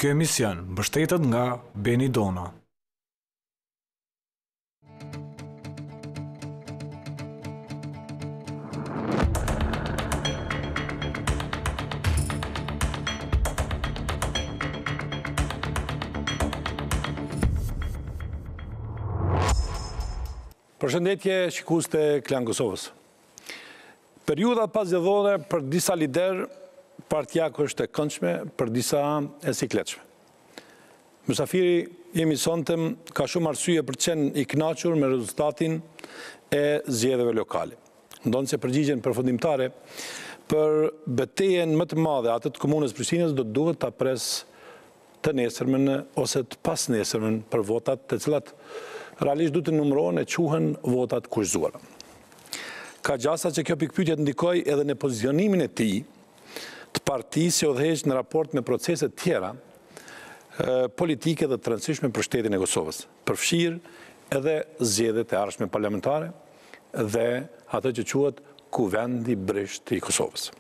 Ky emision mbështetet nga Beni Dona. Përshëndetje shikues të Klan Kosovës. Periudha pas zgjedhore për disa lider partijak është e këndshme, për disa e sikletshme. Mustafiri jemi sontem ka shumë arsye për të qenë i kënaqur me rezultatin e zgjedhjeve lokale. Ndonë se përgjigjen përfundimtare për betejën më të madhe atë të komunës Prishtinës do të duhet ta pres të nesërmen ose të pas nesërmen për votat të cilat realisht duhet të numërohen e quhen votat kushzuara. Ka gjasa që kjo pikpyetje të ndikoj edhe në pozicionimin e tij të partisë që udhëheq në raport me proceset tjera politike dhe të rëndësishme për shtetin e Kosovës, përfshirë edhe zgjedhjet e ardhshme parlamentare dhe atë që quhet Kuvendi Brisht i Kosovës.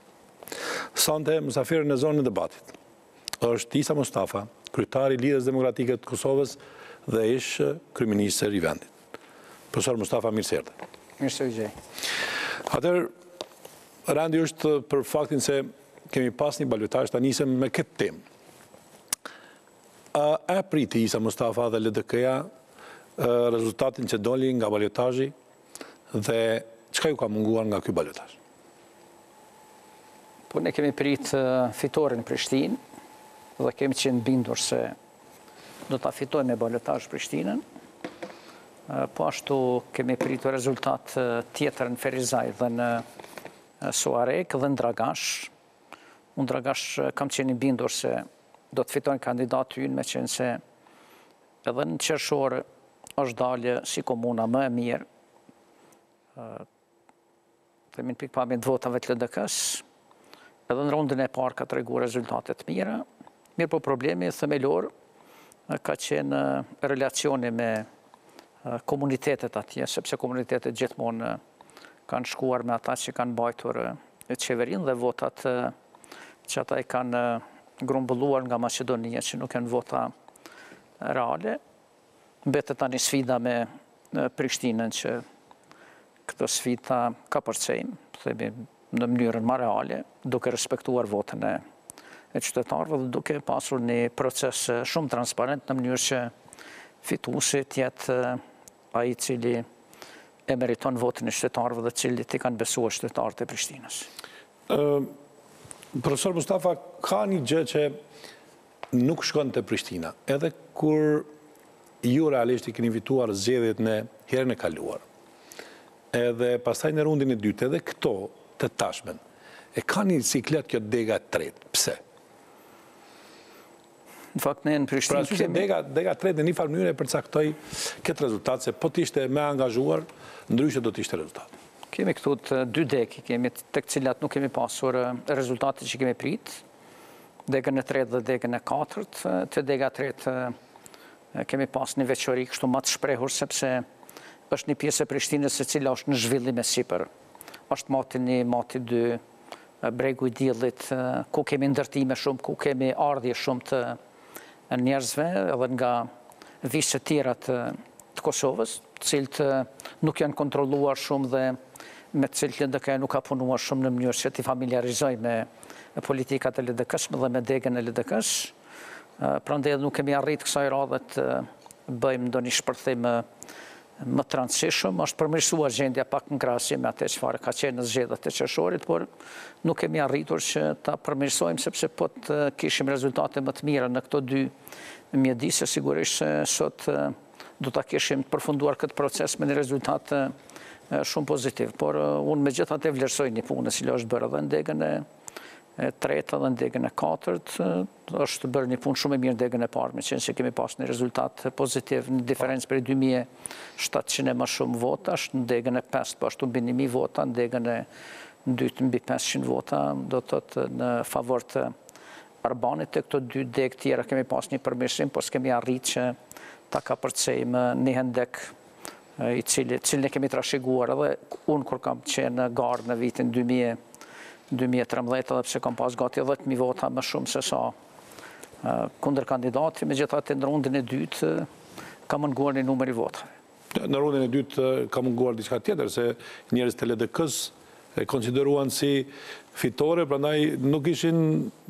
Sonte mysafiri në zonën e Debatit është Isa Mustafa, kryetari i Lidhjes Demokratike të Kosovës dhe ish kryeministër i vendit. Profesor Mustafa, mirë se erdhe. Mirë se u gjej. Atëherë, randi është për faktin se kemi pas një balotazh, ta nisem me këtë temë. A priti Isa Mustafa dhe LDK-ja rezultatin që doli nga balotazhi dhe çka ju ka munguar nga ky balotazh? Po ne kemi prit fitoren në Prishtinë dhe kemi qenë bindur se do ta fitojmë me balotazh Prishtinën. Po ashtu kemi pritur rezultat tjetër në Ferizaj dhe në Suarek dhe në Dragash. Unë Dragash kam qenë i bindur se do të fitojnë kandidatë ynë, me qenë se edhe në qershor është dalje si komuna më e mirë. Themin pikpamjen të votave të LDK-s, edhe në rundën e parë ka tregu rezultate të mira. Mirë, po problemi themelor ka qenë relacioni me komunitetet atje, sepse komunitetet gjithmonë kanë shkuar me ata që kanë mbajtur qeverinë dhe votat që ata i kanë grumbulluar nga Maqedonia, që nuk janë vota reale. Mbetet tani sfida me Prishtinën, që këtë sfida ka përcejmë, themi në mënyrën më reale, duke respektuar votën e qytetarëve dhe duke pasur një proces shumë transparent në mënyrë që fituesi të jetë ai i cili e meriton votën e qytetarëve dhe cili i kanë besuar qytetarët e Prishtinës. Profesor Mustafa, ka një gjë që nuk shkon te Prishtina, edhe kur ju realisht i keni invituar zgjedhjet në herën e kaluar. Edhe pastaj në rundin e dytë, edhe këto të tashmen. E ka një siklet kjo dega e tretë. Pse? Në fakt ne në Prishtinë kemi dega e tretë në një farë mënyrë e përcaktoi këtë rezultat, se po të ishte më angazhuar, ndryshe do të ishte rezultat. Kemi këtu të dy degë, kemi tek cilat nuk kemi pasur rezultatet që kemi prit, degën e tretë dhe degën e katërt. Te dega e tretë kemi pas një veçori kështu më të shprehur, sepse është një pjesë e Prishtinës e cila është në zhvillim e sipër. Është mati 1, mati 2, bregu i diellit, ku kemi ndërtime shumë, ku kemi ardhje shumë të njerëzve edhe nga vishë tjera të Kosovës, të cilët nuk janë kontrolluar shumë dhe me të cilët LDK nuk ka punuar shumë në mënyrë që t'i familjarizoj me politikat e LDK-s dhe me degën e LDK-s. Prandaj nuk kemi arritë kësaj radhe të bëjmë ndonjë shpërthim më të rëndësishëm. Është përmirësuar gjendja pak në krahasje me atë çfarë ka qenë në zgjedhjet e qershorit, por nuk kemi arritur që ta përmirësojmë, sepse po të kishim rezultate më të mira në këto dy mjedise, sigurisht se sot do ta kishim të përfunduar këtë proces me një rezultat shumë pozitiv. Por unë megjithatë vlerësoj një punë që është bërë edhe në degën e tretë dhe në degën e katërt. Është bërë një punë shumë e mirë në degën e parë, me qenë se kemi pas një rezultat pozitiv, një diferencë për 2700 më shumë vota, është në degën e 5, po ashtu mbi 1000 vota, në degën e dytë mbi 500 vota, do të thotë në favor të Arbanit. Të këto dy degë tjera kemi pas një përmirësim, por s'kemi arritë që ta ka përcejmë një hendek i cilin e kemi trashëguar edhe unë kur kam qenë në garë në vitin 2013, edhe pse kam pas gati 10.000 vota më shumë se sa kundër kandidati, megjithatë në rundin e dytë ka munguar një numër i votave. Në rundin e dytë ka munguar diçka tjetër, se njerëz të LDK-s e konsideruan si fitore, prandaj nuk ishin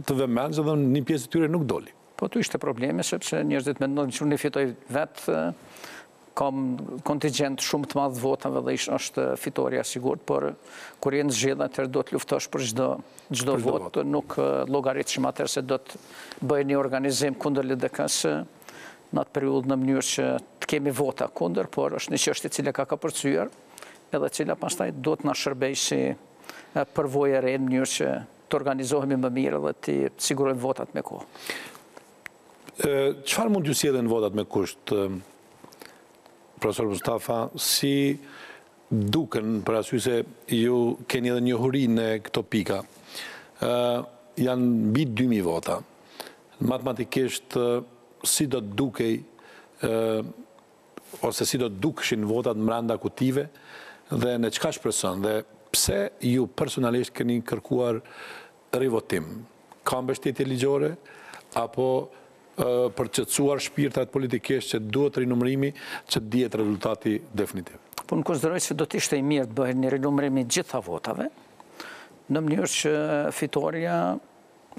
të vëmendshëm dhe një pjesë e tyre nuk doli. Po tu ishte probleme, sepse njerëzit mendojnë që unë fitoj vetë, kam kontingent shumë të madh votave dhe është fitoria sigurt, por kur jenë zgjedhje atëherë do të luftosh për çdo vot, nuk llogaritshëm atëherë se do të bëjë një organizim kundër LDK-s në atë periudhë në mënyrë që të kemi vota kundër, por është një çështje e cila ka kapërcyer, edhe e cila pastaj do të na shërbejë si përvojë e re në mënyrë që të organizohemi më mirë dhe të sigurojmë votat me kohë. Çfarë mund t'ju sjellin votat me kusht, profesor Mustafa, si duken, për arsye se ju keni edhe njohuri në këto pika, janë mbi 2000 vota. Matematikisht, si do të dukej, ose si do të dukeshin votat brenda kutive, dhe në çka shpreson, dhe pse ju personalisht keni kërkuar rivotim? Ka mbështetje ligjore, apo për të qetësuar shpirtat politikisht që duhet rinumërimi që të dihet rezultati definitiv? Po në konsideroj se do të ishte i mirë të bëhet një rinumërim i gjitha votave, në mënyrë që fitoria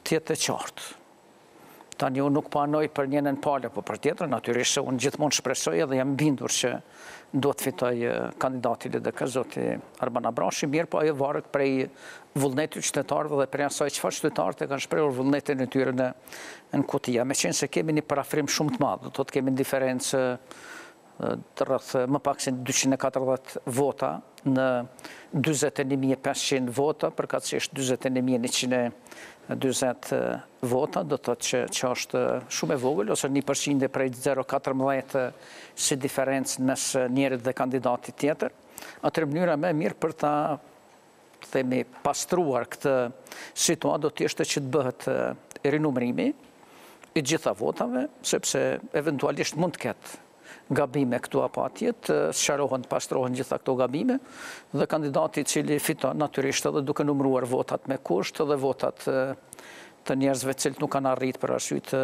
të jetë e qartë. Tani unë nuk panoj për njënën palë, po për tjetër, natyrisht se unë gjithmonë shpresoj dhe jam bindur që do të fitoj kandidati LDK, zoti Arban Abrashi, mirë, po ajo varet prej vullnetit qytetarëve dhe prej asaj çfarë qytetarët e kanë shprehur vullnetin e tyre në kutia. Meqense se kemi një parafrim shumë të madh, do të kemi një diferencë të rreth më pak se 240 vota në 41.500 vota, përkatësisht 41.120 vota, do të thotë që është shumë e vogël, ose 1% prej 0,14 si diferencë mes njerit dhe kandidatit tjetër. Atëherë mënyra më e mirë për ta themi pastruar këtë situatë do të ishte që të bëhet rinumërimi i gjitha votave, sepse eventualisht mund të ketë gabime këtu apo atje, të sqarohen, pastrohen gjitha këto gabime, dhe kandidati i cili fiton natyrisht edhe duke numëruar votat me kusht dhe votat të njerëzve cilët nuk kanë arrit për arsye të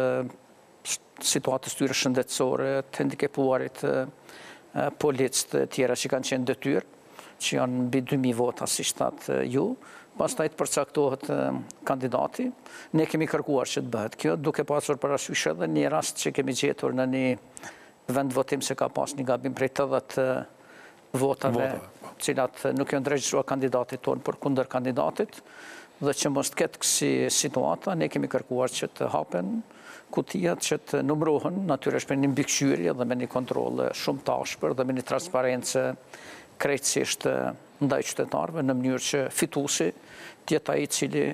situatës tyre shëndetësore, të hendikepuarit, policë të tjera që kanë qenë detyrë, që janë mbi 2000 vota si shtatë ju, pastaj të përcaktohet kandidati. Ne kemi kërkuar që të bëhet kjo, duke pasur parasysh edhe një rast që kemi gjetur në një vend votim se ka pas një gabim prej 80 votave, cilat nuk janë regjstruar kandidatit tonë për kundër kandidatit, dhe që mos të ketë kësi situata, ne kemi kërkuar që të hapen kutijat, që të numërohen, natyrisht me një mbikëqyrje dhe me një kontroll shumë të ashpër dhe me një transparencë krejtësisht ndaj qytetarëve, në mënyrë që fituesi të jetë ai i cili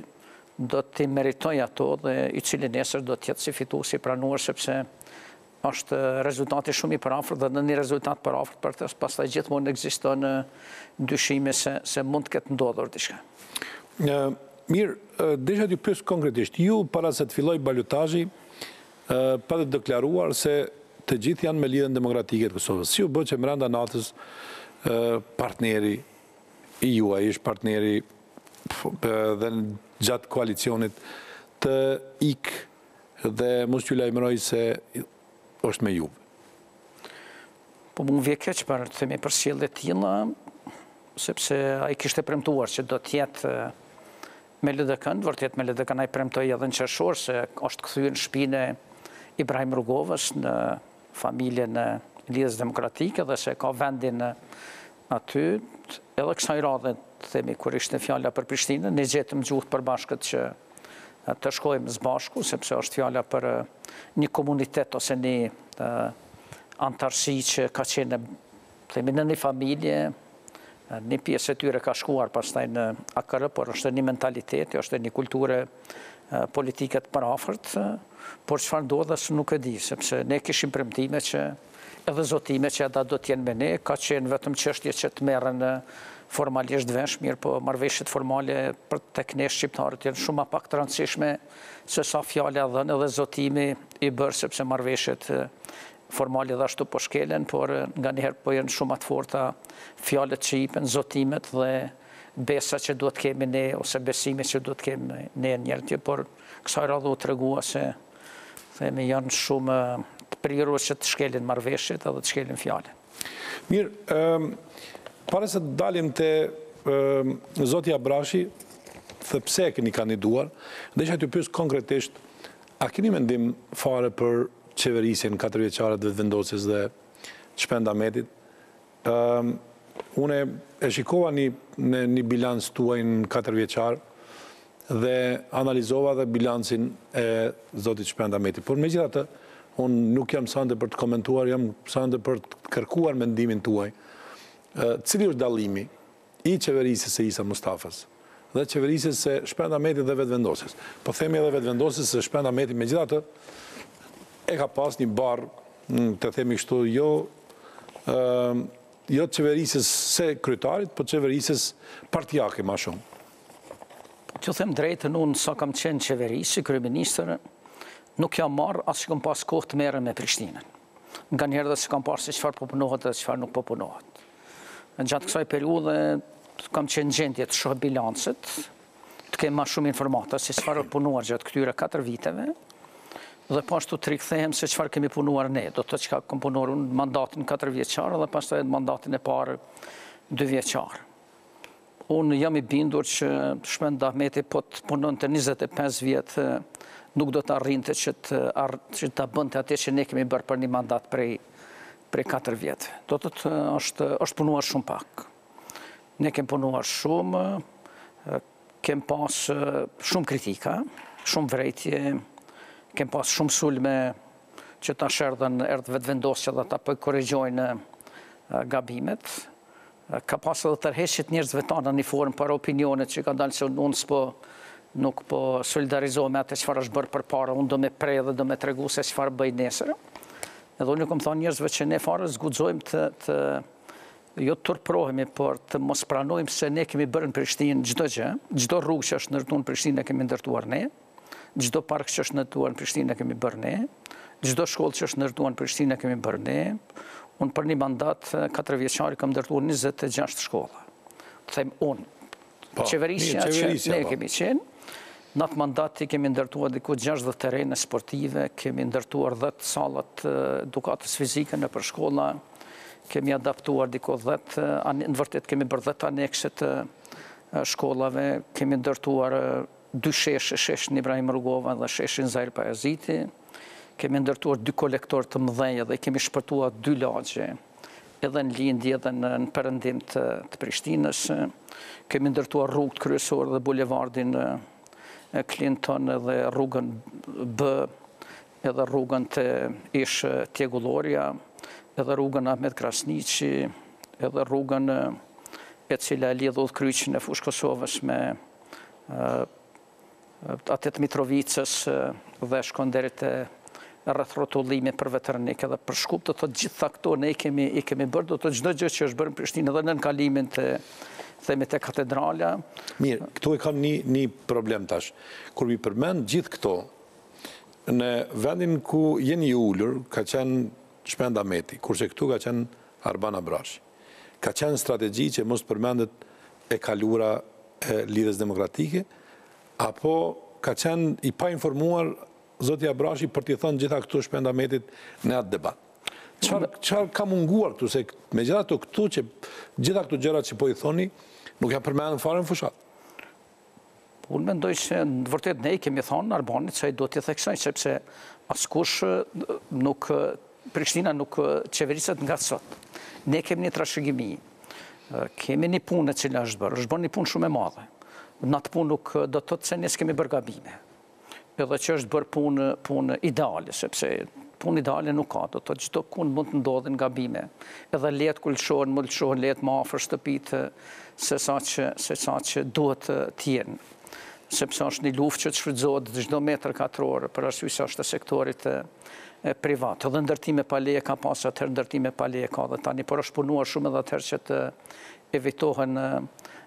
do të meritoj ato dhe i cili nesër do të jetë si fituesi pranuar, sepse është rezultati shumë i parafort dhe në një rezultat parafort për të pastaj gjithmonë ekziston dyshime se mund të ketë ndodhur diçka. Mirë, desha t'ju pyes konkretisht, ju para se të filloj balotazhi, pa të deklaruar se të gjithë janë me lidhjen demokratike të Kosovës. Si u bë që brenda natës partneri i juaj, ish partneri dhe gjatë koalicionit të ikë dhe mos t'ju lajmëroj se është me juve? Po mu vje keq për të themi për sjellje të tilla, sepse ai kishte premtuar që do të jetë me LDK-n, vërtet me LDK-n ai premtoi edhe në qershor se është kthyer në shtëpinë e Ibrahim Rugovës në familjen e Lidhjes Demokratike dhe se ka vendin aty, edhe kësaj radhe të themi kur ishte fjala për Prishtinën, ne gjetëm gjuhë përbashkët që të shkojmë së bashku, sepse është fjala për një komunitet ose një antarësi që ka qenë në një familje, një pjesë e tyre ka shkuar pastaj në AKR, por është një mentalitet, është një kulturë politike të parafort, por çfarë ndodh as nuk e di, sepse ne kishim premtime që edhe zotime që ata do të jenë me ne, ka qenë vetëm çështje që të merren formalisht vesh, mirë, po marrëveshjet formale për tek ne shqiptarët janë shumë pak të rëndësishme se sa fjala dhënë edhe zotimi i bërë, sepse marrëveshjet formale dhe ashtu po shkelen, por nganjëherë po janë shumë të forta fjalët që jipen, zotimet dhe besa që duhet kemi ne, ose besime që duhet kemi ne njëri tjetër, por kësaj radhe u tregua se themi janë shumë të prirur që të shkelin marrëveshjet edhe të shkelin fjalën. Mirë, para se të dalim të Zoti Abrashi, dhe pse e keni kandiduar, dhe isha t'ju pyes konkretisht, a keni mendim fare për qeverisjen 4 vjeçare të vetëvendosjes dhe shpendametit? Une e shikova një bilans tuaj në 4 vjeçar dhe analizova dhe bilancin e Zotit Shpendametit. Por me gjitha të, unë nuk jam sande për të komentuar, jam sande për të kërkuar mendimin tuaj. Cili është dallimi i qeverisjes së Isa Mustafas dhe qeverisjes së Shpendametit dhe vetëvendosjes? Po themi edhe vetëvendosjes së Shpendametit, me gjitha të, e ka pas një barë, të themi kështu, jo të qeverisjes së kryetarit, po qeverisjes partijake ma shumë. Që them drejtën, unë sa kam qenë qeverisë, kryeministër, nuk jam marrë asë që kam pas kohë të merren me Prishtinën. Nga njerë dhe se kam parë se çfarë po punohet dhe çfarë nuk po punohet. Gjatë kësaj periudhe kam qenë gjendje të shoh bilancet, të kem ma shumë informata se çfarë punuar gjatë këtyre 4 viteve, dhe pashtu të rikthehem se çfarë kemi punuar ne. Do të çka kam punuar unë mandatin 4 vjeçar dhe pastaj mandatin e parë 2 vjeçar. Unë jam i bindur që Shpendameti po të punon të 25 vjetë nuk do të arrinte që të bënte atë që ne kemi bërë për një mandat prej 4 vjetë. Do të është punuar shumë pak. Ne kemi punuar shumë, kemi pas shumë kritika, shumë vrejtje, kemi pas shumë sulme që ta sherdhen erdhë vetëvendosja dhe ta po korrigjojnë gabimet. Ka pas edhe tërheqjet njerëzve tanë në një formë për opinionet që ka dalë se unë nuk po solidarizohem me atë çfarë është bërë përpara, unë do me prej dhe do me tregu se çfarë bëj nesër. Edhe unë kam thënë njerëzve që ne fare zguxojmë jo të turprohemi, por të mos pranojmë se ne kemi bërë në Prishtinë çdo gjë, çdo rrugë që është ndërtuar në Prishtinë e kemi ndërtuar ne, çdo park që është ndërtuar në Prishtinë e kemi bërë ne, çdo shkollë që është ndërtuar në Prishtinë e kemi bërë ne. Unë për një mandat 4 vjeçari kam ndërtuar 26 shkolla. Them unë, qeverisja që ne kemi qenë, në atë mandat i kemi ndërtuar diku 60 terene sportive, kemi ndërtuar 10 sallat edukatës fizike në për shkolla, kemi adaptuar diku 10, në vërtet kemi bërë 10 anekse të shkollave, kemi ndërtuar 2 sheshin Ibrahim Rugova dhe sheshin Zahir Pajaziti, kemi ndërtuar 2 kolektor të mëdhenj dhe kemi shpërtuar 2 lagje, edhe në lindje edhe në perëndim të Prishtinës. Kemi ndërtuar rrugët kryesore dhe bulevardin Clinton edhe rrugën B, edhe rrugën të ish Tjegulloria, edhe rrugën Ahmet Krasniqi, edhe rrugën e cila e lidh udhkryqin e fushë Kosovës me atet Mitrovicës dhe shkon deri te rreth rrotullimi për veterinik edhe për shkup, do të gjitha këto ne i kemi bërë, do të çdo gjë që është bërë në Prishtinë edhe në kalimin te katedrala. Mirë, këtu e kam një problem tash. Kur mi përmend gjithë këto, në vendin ku jeni ulur, ka qenë Shpendameti, kurse këtu ka qenë Arban Abrashi. Ka qenë strategji që mos përmendet e kalura e Lidhjes Demokratike, apo ka qenë i pa informuar Zoti Abrashi për t'i thënë gjitha këtu Shpendametit në atë debat. Çfarë ka munguar këtu, se me gjitha këtu gjërat që po i thoni, nuk ja përmendën fare në fushat? Unë mendoj që në vërtet ne i kemi thonë Arbanit se ai do t'i theksoj, sepse askush nuk, Prishtina nuk qeveriset nga sot. Ne kemi një trashëgimi, kemi një punë e cila është bërë një punë shumë e madhe. Në atë punë nuk do të thotë se ne s'kemi bërë gabime. Edhe që është bërë punë ideale, sepse punë ideale nuk ka, do të çdo kund mund të ndodhin gabime. Edhe letë kur lëshohen, më lëshohen letë më afër shtëpitë se sa që duhet të jenë. Sepse është një luftë që të shfrytëzohet çdo metër katror për arsye se është sektorit privat. Edhe ndërtime pa leje ka pas, atëherë ndërtime pa leje ka dhe tani, por është punuar shumë edhe atëherë që të evitohen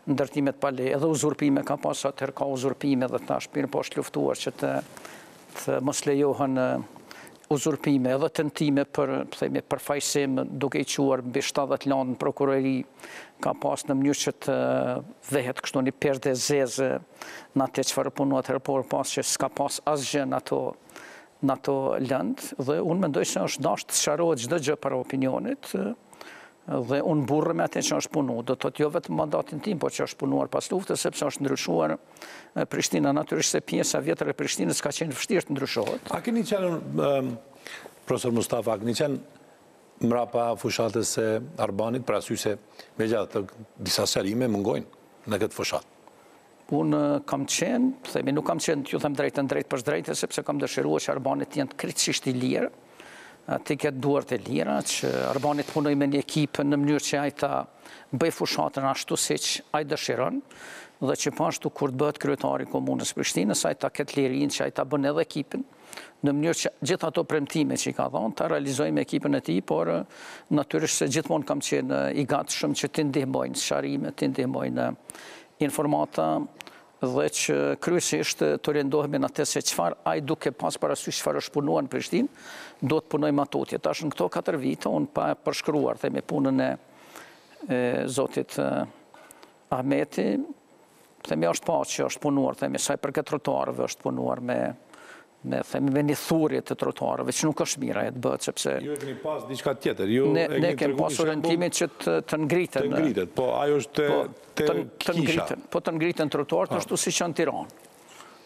ndërtimet pa leje. Edhe uzurpime ka pas, atëherë ka uzurpime dhe tash mirë po është luftuar që të mos lejohen uzurpime, edhe tentime për përfaqësim duke i quar mbi 70 lanë në prokurori ka pas në mënyrë që të dhehet kështu një perde zezë në atë çfarë punuat, por pas që s'ka pas asgjë në ato në ato lëndë, dhe unë mendoj se është dashur të sqarohet çdo gjë para opinionit, dhe unë burrë me atë që është punu. Do të thotë jo vetëm mandatin tim, po që është punuar pas luftës, sepse është ndryshuar Prishtina. Natyrisht se pjesa vjetër e Prishtinës ka qenë vështirë të ndryshohet. A keni qenë, profesor Mustafa, a keni qenë mrapa fushatës e Arbanit, për arsye se megjithatë disa sqarime mungojnë në këtë fushatë? Unë kam qenë, themi nuk kam qenë, ju them drejtën drejt për drejtë, sepse kam dëshiruar që Arbanit të jenë krejtësisht i lirë, të ketë duart e lira, që Arbanit punoj me një ekip në mënyrë që ai ta bëj fushatën ashtu siç ai dëshiron, dhe që pashtu kur të bëhet kryetari i komunës Prishtinës, ai ta ketë lirinë që ai ta bën edhe ekipin, në mënyrë që gjithë ato premtime që i ka dhënë ta realizojmë me ekipin e tij, por natyrisht se gjithmonë kam qenë i gatshëm që të ndihmojnë sqarime, të ndihmojnë informata, dhe që kryesisht të orientohemi në atë se çfarë ai duke pas parasysh çfarë është punuar në Prishtinë, do të punojmë atutje. Tash në këto 4 vite unë pa përshkruar themi punën e zotit Ahmeti, themi është pa që është punuar, themi sa i përket trotuarëve është punuar me një thurje të trotuarëve, që nuk është mira e të bëhet, sepse Ju e keni pas diçka tjetër. Ne kemi pas orientimin që të ngriten. Të ngritet, po ajo është të kisha. Po të ngriten trotuarët ashtu siç janë në Tiranë.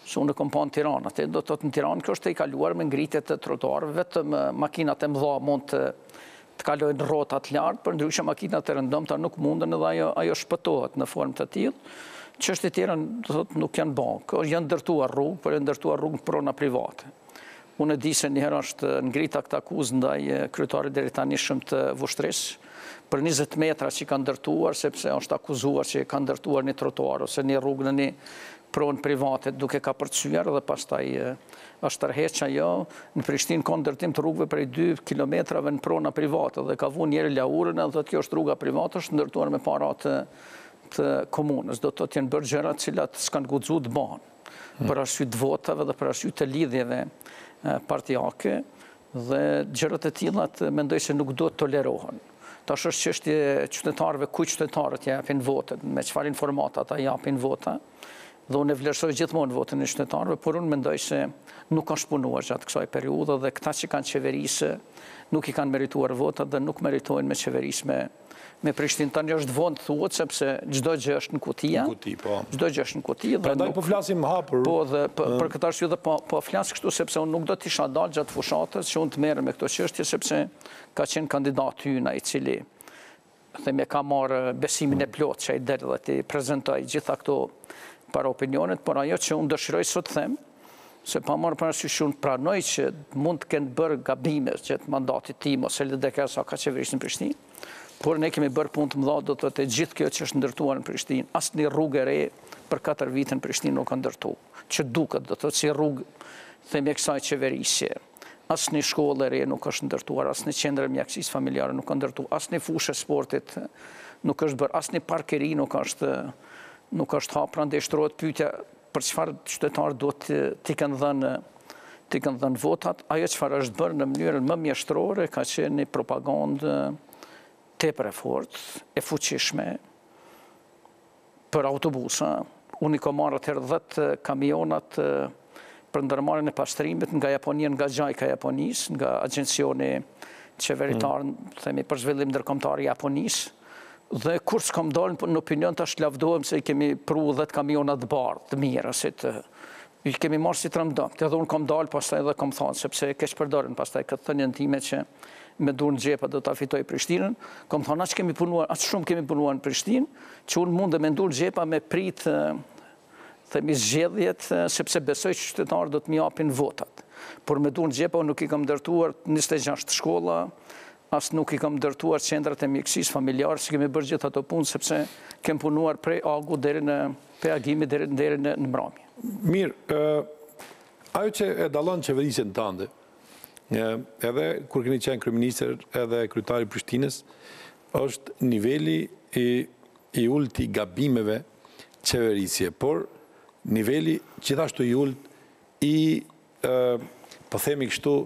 Se unë kam pa në Tiranë, atë do të thotë në Tiranë kjo është e kaluar me ngritje të trotuarëve, vetëm makinat e mëdha mund të kalojnë rrota të lartë, por ndryshe makinat e rëndëmta nuk mundën, edhe ajo shpëtohet në formë të tillë. Çështjet tjera do të thotë nuk janë bën, janë ndërtuar rrugë, por janë ndërtuar rrugë në prona private. Unë e di se një herë është ngrita këtë akuzë ndaj kryetarit drejtanishëm të Vushtrisë për 20 metra që ka ndërtuar, sepse është akuzuar që ka ndërtuar një trotuar ose një rrugë në një pronë private duke ka përcyer, dhe pastaj është tërheq ajo. Në Prishtinë ka ndërtim të rrugëve prej 2 kilometrave në prona private, dhe ka vënë njëri laurën, edhe kjo është rruga private, është ndërtuar me para të komunës. Do të jenë bërë gjëra të cilat s'kan guxuar të bëhen, për arsye të votave dhe për arsye të lidhjeve partijake, dhe gjërat e tilla mendoj se nuk do të tolerohen. Tash është çështje qytetarëve, kujt qytetarët japin votën, me çfarë informata ata japin vota, dhe unë e vlerësoj gjithmonë votën e qytetarëve, por unë mendoj se nuk është punuar gjatë kësaj periudhe, dhe këta që kanë qeverisë nuk i kanë merituar votat dhe nuk meritojnë me qeverisë me Prishtinë. Tani është vonë të thuhet, sepse çdo gjë është në kutia. Çdo gjë është në kuti. Prandaj po flasim hapur. Po, dhe për këtë arsye dhe po flas kështu, sepse unë nuk do të isha dalë gjatë fushatës që unë të merrem me këto çështje, sepse ka qenë kandidat hyna i cili themi ka marrë besimin e plot që ai del dhe të prezantoj gjitha këto para opinionit, por ajo që unë dëshiroj sot të them, se pa marrë parasysh unë pranoj që mund të kenë bërë gabime gjatë mandatit tim ose LDK sa ka qeverisë në Prishtinë, por ne kemi bërë punë të mëdha, do të thotë gjithë kjo që është ndërtuar në Prishtinë, asnjë rrugë e re për 4 vite në Prishtinë nuk ka ndërtuar. Që duket, do të thotë si rrugë themi e kësaj qeverisje. Asnjë shkollë e re nuk është ndërtuar, asnjë qendër mjekësisë familjare nuk ka ndërtuar, asnjë fushë sportit nuk është bërë, asnjë parkeri nuk është hapur. Prandaj shtrohet pyetja për çfarë qytetarë do t'i kanë dhënë votat. Ajo çfarë është bërë në mënyrën më mjeshtrore ka qenë një propagandë tepër e fortë, e fuqishme për autobusa. Unë i kam marrë atëherë 10 kamionat për ndërmarrjen e pastrimit nga Japonia, nga Gjajka e Japonisë, nga agjencioni qeveritar, themi për zhvillim ndërkombëtar i Japonisë, dhe kur s'kam dalë në opinion tash lavdohem se i kemi pru 10 kamiona të bardhë, të mirë, i kemi marrë si trëmdëmt, edhe unë kam dalë pastaj dhe kam thënë, sepse keq përdorën pastaj këtë thënien time që me dur në gjepa do ta fitoj Prishtinën, kam thënë aq shumë kemi punuar në Prishtinë, që unë mund me ndur në gjepa me prit themi zgjedhjet, sepse besoj që qytetarët do të më japin votat. Por me dur në gjepa unë nuk i kam ndërtuar 26 shkolla, as nuk i kam ndërtuar qendrat e mjekësisë familjare, si kemi bërë gjithë ato punë, sepse kem punuar prej agu deri në peagimi deri në mbrëmje. Mirë, ajo që e dallon qeverisjen tënde, edhe kur keni qenë kryeministër edhe kryetari i Prishtinës, është niveli i ulët i gabimeve qeverisje, por niveli gjithashtu i ulët i, po themi kështu,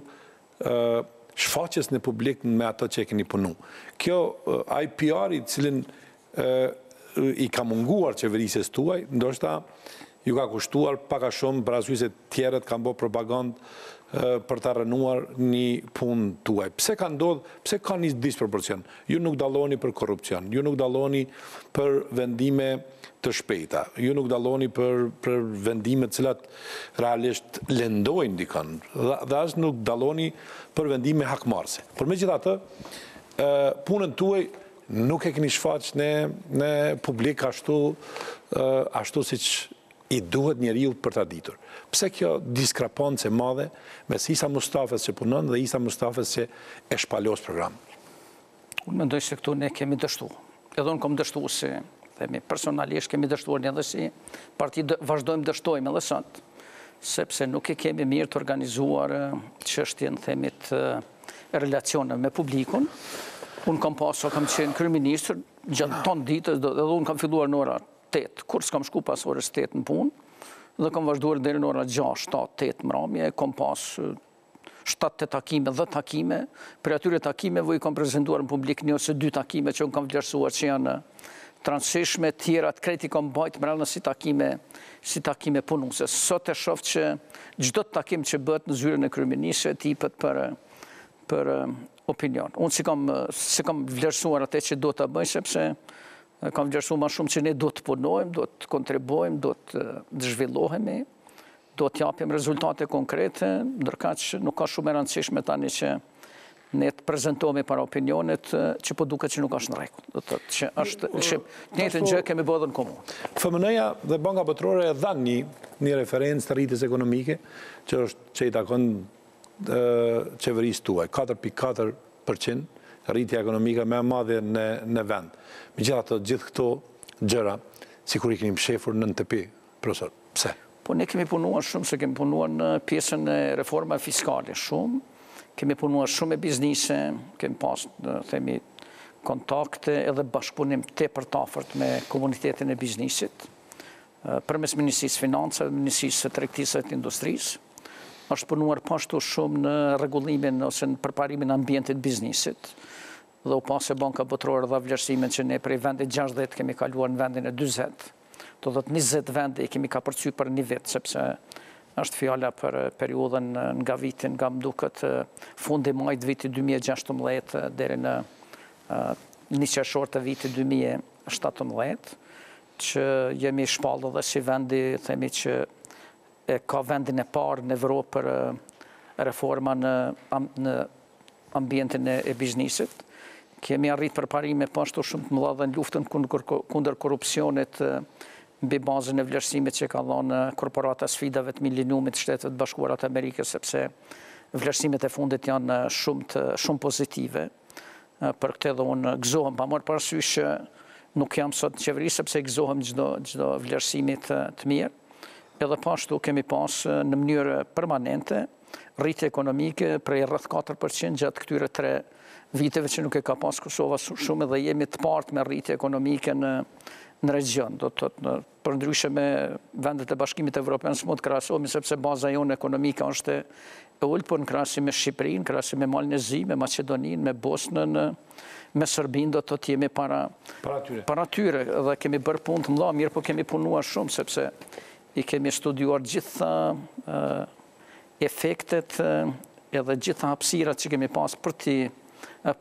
shfaqjes në publik me ato që e keni punu. Kjo, ai PR-i cilin i ka munguar qeverisjes tuaj, ndoshta ju ka kushtuar paka shumë për arsye se tjerët kanë bërë propagandë për të rënuar një punë tuaj. Pse ka ndodhur, pse ka një disproporcion? Ju nuk dalloni për korrupsion, ju nuk dalloni për vendime të shpejta, ju nuk dalloni për vendime të cilat realisht lëndojnë dikon, dhe as nuk dalloni për vendime hakmarrëse. Por megjithatë, punën tuaj nuk e keni shfaq në publik ashtu siç i duhet njeriu për ta ditur. Pse kjo diskrepancë e madhe mes Isa Mustafës që punon dhe Isa Mustafës që e shpalos program? Unë mendoj se këtu ne kemi dështu. Edhe unë kam dështu se themi personalisht kemi dështuar një dhe si parti vazhdojmë dështojmë edhe sot, sepse nuk e kemi mirë të organizuar çështjen themi të relacione me publikun. Unë kam qenë kryeministër gjatë tonë ditës, edhe unë kam filluar në ora 8, kur s'kam shku pas orës 8 në punë, dhe kam vazhduar deri në ora 6, 7, 8 mramje, kam pas 7 takime, 10 takime, për atyre takimeve i kam prezentuar në publik një ose 2 takime që unë kam vlerësuar që janë transishme, tjera të kreti kam bajt mrena si takime punuese. Sot e shoh që çdo takim që bëhet në zyrën e kryeministit tipet për opinion. Unë si kam vlerësuar atë që do ta bëj, sepse kam vlerësuar më shumë që ne do të punojmë, do të kontribuojmë, do të zhvillohemi, do të japim rezultate konkrete, ndërkaq nuk ka shumë e rëndësishme tani që ne të prezentohemi para opinionit që po duket që nuk është në rregull. Do të thotë që është të njëjtën gjë kemi bërë në komunë. FMN-ja dhe Banka Botërore e dhanë një referencë të rritjes ekonomike që i takon qeverisë tuaj, 4.4% rritja ekonomike më e madhe në vend. Megjithatë, gjithë këto gjëra sikur i keni mshefur në NTP, profesor. Pse? Po ne kemi punuar shumë, se kemi punuar në pjesën e reforma fiskale shumë, kemi punuar shumë me biznise, kemi pas themi kontakte edhe bashkëpunim tepër të afërt me komunitetin e biznisit, përmes Ministrisë Financave, Ministrisë së Tregtisë dhe Industrisë. Është punuar pashtu shumë në rregullimin ose në përparimin e ambientit biznisit. Dhe u pas e Banka Botërore dha vlerësimin që ne prej vendit 60 kemi kaluar në vendin e 40. Do të thotë 20 vende i kemi kapërcyer për një vit, sepse është fjala për periudhën nga më duket fundi majt vitit 2016 deri në një qershor të vitit 2017, që jemi shpallur dhe si vendi, themi që e ka vendin e parë në Evropë për reforma në ambientin e biznisit. Kemi arrit përparime pashtu shumë të mëdha dhe në luftën kundër korrupsionit mbi bazën e vlerësimit që ka dhënë korporata sfidave të mileniumit të Shtetet Bashkuara të Amerikës, sepse vlerësimet e fundit janë shumë pozitive. Për këtë edhe unë gëzohem, pa marrë parasysh që nuk jam sot në qeveri, sepse gëzohem çdo vlerësimit të mirë. Edhe pashtu kemi pas në mënyrë permanente rritje ekonomike prej rreth 4% gjatë këtyre 3 viteve që nuk e ka pas Kosova shumë, dhe jemi të partë me rritje ekonomike në region. Do të thotë përndryshe me vendet e Bashkimit Evropian s'mund të krahasohemi, sepse baza jonë ekonomike është e ulët, por në krahasim me Shqipërinë, në krahasim me Malnezi, me Maqedoninë, me Bosnën, me Serbinë, do të thotë jemi para tyre dhe kemi bërë punë të mëdha, mirë, po kemi punuar shumë sepse i kemi studiuar gjitha efektet edhe gjitha hapësirat që kemi pas për t'i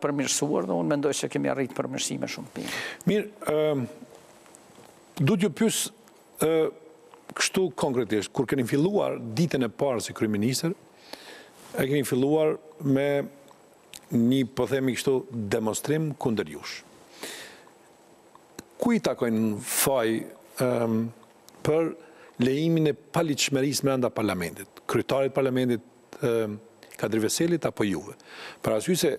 përmirësuar, dhe unë mendoj se kemi arrit përmirësime shumë të mira. Mirë, du t'ju pyes kështu konkretisht, kur keni filluar ditën e parë si kryeministër, e keni filluar me një, po themi kështu, demonstrim kundër jush. Ku i takojnë faj për lejimin e paligjshmërisë brenda parlamentit, kryetarit parlamentit Kadri Veselit apo juve? Për arsye se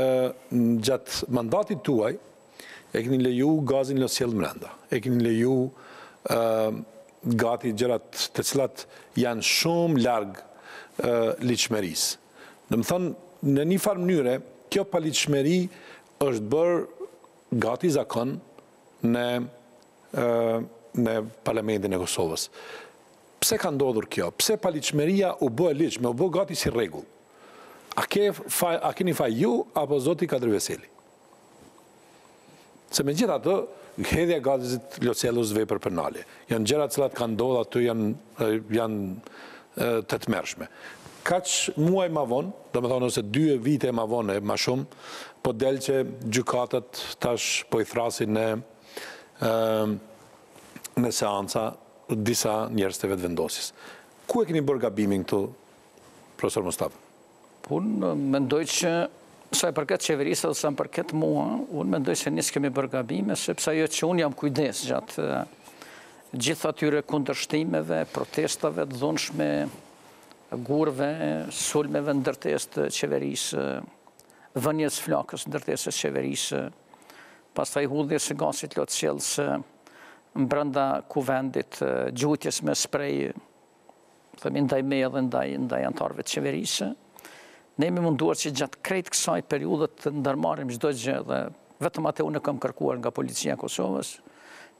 gjatë mandatit tuaj e keni leju gazin në sjellë brenda, e keni leju gati gjërat të cilat janë shumë larg ligjshmërisë. Do të thonë, në një farë mënyre, kjo paligjshmëri është bërë gati zakon në parlamentin e Kosovës. Pse ka ndodhur kjo? Pse paligjshmëria u bë ligj, u bë gati si rregull? A keni faj ju apo zoti Kadri Veseli? Se me gjitha të, hedhja gazit Locellus vepër penale. Janë gjëra cilat kanë ndodhur aty janë të tmerrshme. Kaq muaj ma vonë, do me thonë ose 2 vite ma vonë e ma shumë, po del që gjykatët tash po i thrasin në seanca disa njerëz të vetëvendosjes. Ku e keni bërë gabimin këtu, profesor Mustafa? Unë mendoj që sa e përket qeverisë dhe sa e përket mua, unë mendoj se nisë kemi bërë gabime, sepse ajo që unë jam kujdes gjatë gjithë atyre kundërshtimeve, protestave të dhunshme, gurve, sulmeve ndërtes të qeverisë, vënjes flakës ndërtes të qeverisë, pastaj hudhjes së gasit lotësjellës brenda kuvendit, gjutjes me sprej, themi ndaj meje dhe ndaj antarëve të qeverisë. Ne jemi munduar që gjatë krejt kësaj periudhët të ndërmarrim çdo gjë dhe vetëm atë unë kam kërkuar nga policia e Kosovës,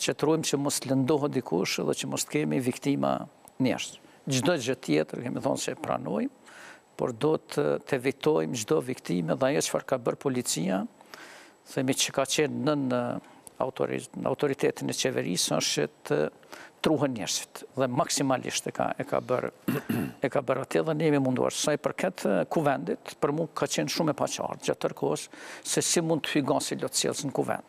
që të ruajmë që mos lëndohet dikush dhe që mos kemi viktima njerëz. Çdo gjë tjetër kemi thonë se pranojmë, por do të evitojmë çdo viktimë dhe ajo çfarë ka bërë policia, themi që ka qenë në autoritetin e qeverisë është të truhen njerëzit dhe maksimalisht e ka bërë atë dhe ne jemi munduar. Sa i përket kuvendit, për mua ka qenë shumë e paqartë gjatë tërkohës se si mund të hyj gasi lotësjellës në kuvend.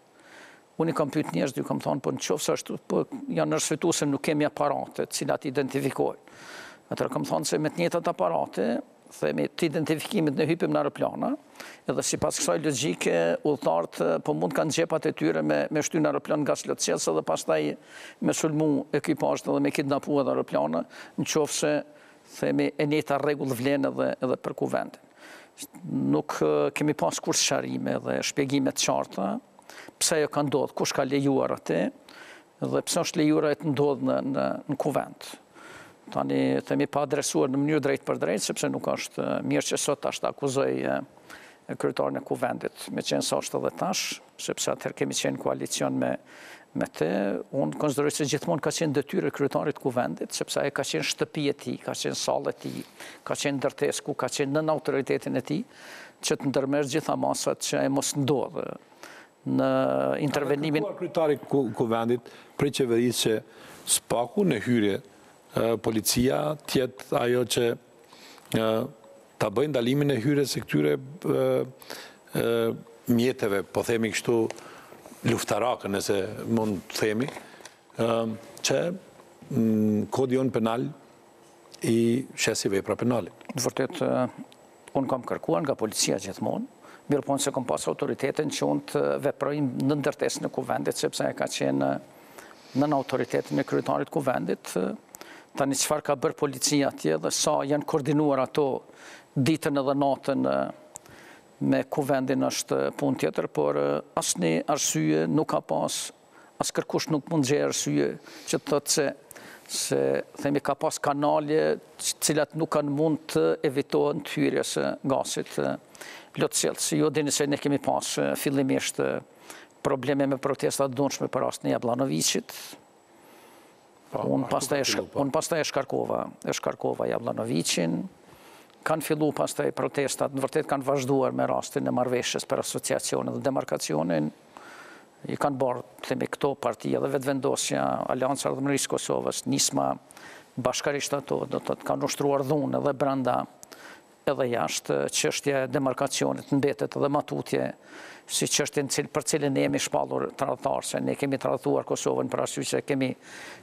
Unë i kam pyet njerëz, ju kam thonë, po nëse ashtu, po janë rrëfitu se nuk kemi aparate të cilat identifikojnë. Atëherë kam thonë se me të njëjtat aparate, themi të identifikimit në hypim në aeroplana, edhe sipas kësaj logjike udhëtarët po mund kanë xhepat e tyre me shty në aeroplan gas lotësjellës dhe pastaj me sulmu ekipazhin dhe me kidnapu edhe aeroplana, nëse themi e njëjta rregull vlen edhe për kuvendin. Nuk kemi pas kur sharrime dhe shpjegime të qarta pse ajo ka ndodhur, kush ka lejuar atë dhe pse është lejuar të ndodhë në kuvend. Tani themi pa adresuar në mënyrë drejt për drejt, sepse nuk është mirë që sot tash të akuzoj kryetarin e kuvendit, me qenë sa është edhe tash, sepse atëherë kemi qenë koalicion me të. Unë konsideroj se gjithmonë ka qenë detyrë e kryetarit kuvendit, sepse ai ka qenë shtëpi e tij, ka qenë sallë e tij, ka qenë ndërtesë ku ka qenë nën autoritetin e tij, që të ndërmerrë gjitha masat që ai mos ndodhë në intervenimin. Ka kryetari kuvendit për qeverisë që spaku në hyrje policia tjetë ajo që ta bëjnë ndalimin e hyrjes së këtyre mjeteve, po themi kështu luftarakë, nëse mund të themi, që kodion penal i shesi vepra penale. Në vërtet, unë kam kërkuar nga policia gjithmonë, mirë po se kam pas autoritetin që unë të veprojmë në ndërtesën e kuvendit, sepse e ka qenë nën autoritetin e kryetarit kuvendit. Tani çfarë ka bërë policia atje dhe sa janë koordinuar ato ditën edhe natën me kuvendin është punë tjetër, por asnjë arsye nuk ka pas, as kërkush nuk mund gjej arsye që të thotë se themi ka pas kanale cilat nuk kanë mund të evitohen të hyrjes së gasit lotësjellës. Jo dini se ne kemi pas fillimisht probleme me protesta të dhunshme për rastin e Jabllanovicit. Unë pastaj e shkarkova Jabllanovicin, kanë fillu pastaj protestat, në vërtet kanë vazhduar me rastin e marrëveshjes për asociacionin dhe demarkacionin, i kanë bërë, themi, këto partia dhe vetëvendosja, Aleanca e Ardhmërisë Kosovës, nisma bashkarisht ato, do të kanë ushtruar dhunë edhe brenda edhe jashtë, çështja e demarkacionit mbetet edhe matutje, si çështjen për cilën ne jemi shpallur tradhtar, se ne kemi tradhtuar Kosovën për arsye se kemi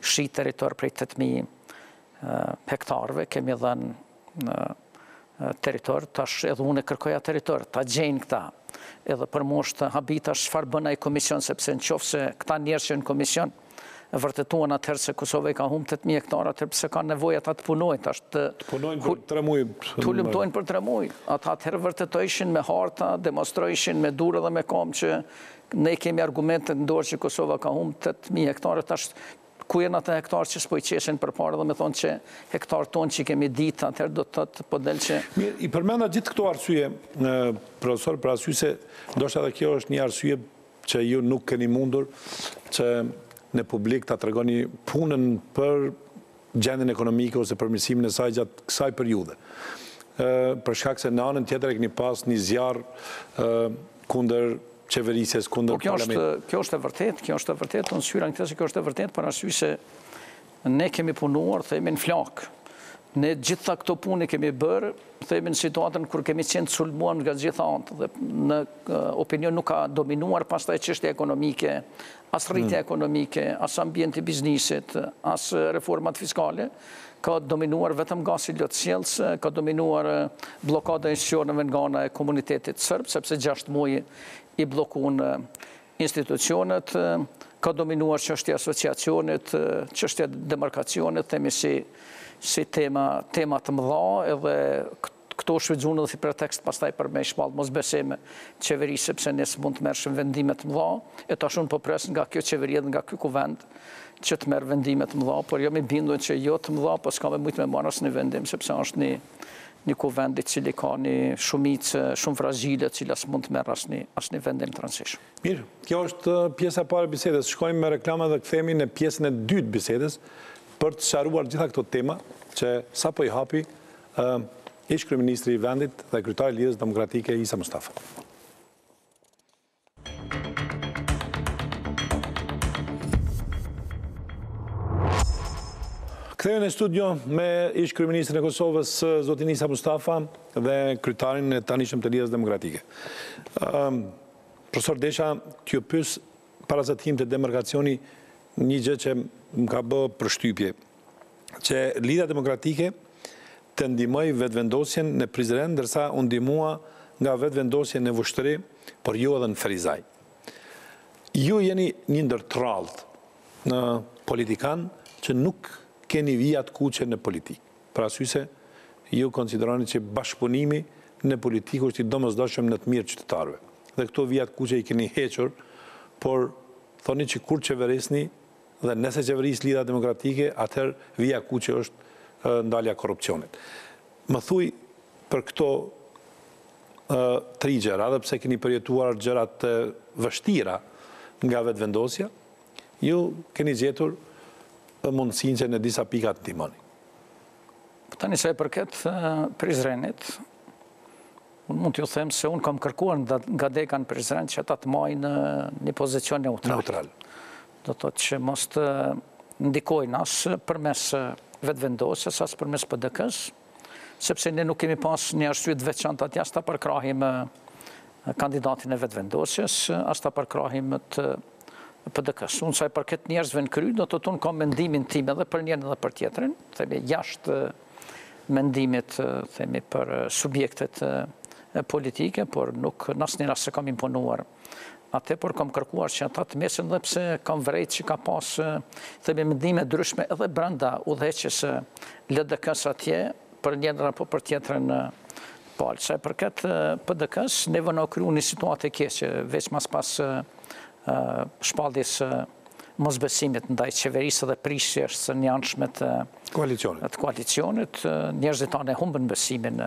shit territor prej 8.000 hektarëve, kemi dhënë territor, tash edhe unë kërkoja territor, ta gjejnë këta. Edhe për mua është habitash çfarë bën ai komision, sepse nëse këta njerëz që në komision vërtetuan atëherë se Kosova i ka humbë 8.000 hektarë, atëherë pse kanë nevojë ata të punojnë tash të punojnë për 3 muaj. Tu lëmtojnë për 3 muaj. Ata atëherë vërtetojshin me harta, demonstrojshin me durë dhe me kam që ne kemi argumente në dorë që Kosova ka humbë 8.000 hektarë, tash ku janë ata hektarë që s'po i qeshin përpara dhe me thonë që hektarë tonë që kemi ditë, atëherë do të thotë po del që Mirë, i përmenda gjithë këto arsye, profesor, për arsye se ndoshta edhe kjo është një arsye që ju nuk keni mundur që në publik të tregoni punën për gjendjen ekonomike ose përmirësimin e saj gjatë kësaj periudhe. Për shkak se në anën tjetër e keni pas një zjarr kundër qeverisjes kundër parlamentit? Kjo është e vërtet, unë syra në këtë se kjo është e vërtet, për arsye se ne kemi punuar, themi në flak. Ne gjitha këto punë kemi bërë, themi në situatën kur kemi qenë sulmuar nga gjitha anët, dhe në opinion nuk ka dominuar pastaj çështja ekonomike, as rritja ekonomike, as ambienti biznisit, as reformat fiskale, ka dominuar vetëm gasi lotësjellës, ka dominuar blokada e institucioneve nga ana e komunitetit serb, sepse 6 muaj i bllokuan institucionet, ka dominuar çështja e asociacionit, çështja e demarkacionit, themi si tema të mëdha, edhe këto shfrytzuan edhe si pretekst pastaj për me shpall mosbesim qeverisë, sepse ne s'mund të merrshim vendime të mëdha, e tash unë po pres nga kjo qeveri dhe nga ky kuvend që të merr vendime të mëdha, por jam i bindur që jo të mëdha, po s'ka më shumë me marrë asnjë vendim, sepse është një kuvend i cili ka një shumicë shumë fragile, cila s'mund të merr asnjë vendim të rëndësishëm. Mirë, kjo është pjesa e parë e bisedës. Shkojmë me reklama dhe kthehemi në pjesën e dytë bisedës për të sqaruar gjitha këto tema që sapo i hapi ish kryeministri i vendit dhe kryetari i Lidhjes Demokratike Isa Mustafa. Kthehemi në studio me ish kryeministrin e Kosovës zotin Isa Mustafa dhe kryetarin e tanishëm të Lidhjes Demokratike. Profesor Desha, t'ju pyes para se të him të demarkacioni një gjë që më ka bë përshtypje, që Lidhja Demokratike të ndihmoj vetëvendosjen në Prizren, ndërsa u ndihmua nga vetëvendosja në Vushtëri, por jo edhe në Ferizaj. Ju jeni një ndër trallët në politikan që nuk keni vijat kuqe në politikë. Për arsye se ju konsideroni që bashkëpunimi në politikë është i domosdoshëm në të mirë qytetarëve. Dhe këto vijat kuqe i keni hequr, por thoni që kur qeverisni dhe nëse qeveris Lidhja Demokratike, atëherë vija kuqe është ndalja korrupsionit. Më thuj për këto 3 gjëra, edhe pse keni përjetuar gjëra të vështira nga vetëvendosja, ju keni gjetur mundësinë që në disa pika të ndihmoni. Tani sa i përket Prizrenit, unë mund t'ju them se unë kam kërkuar nga deka në Prizren që ata të marrin një pozicion neutral. Do të thotë që mos të ndikojnë as përmes vetëvendosjes, as përmes PDK-s, sepse ne nuk kemi pas një arsye të veçantë atje as ta përkrahim kandidatin e vetëvendosjes, as ta përkrahim të PDK-s. Unë sa i përket njerëzve në kry, do të thotë unë kam mendimin tim edhe për njërin edhe për tjetrin, themi jashtë mendimit themi për subjektet politike, por nuk në asnjë rast se kam imponuar atë, por kam kërkuar që ata të mesin dhe pse kam vrejt që ka pas themi mendime ndryshme edhe brenda udhëheqjes LDK-s atje për njërin apo për tjetrin palë. Sa i përket PDK-s, neve na kryu një situatë e keqe, veç mas pas shpalljes mosbesimit ndaj qeverisë dhe prishjes së njëanshme të koalicionit, njerëzit tanë humbën besimin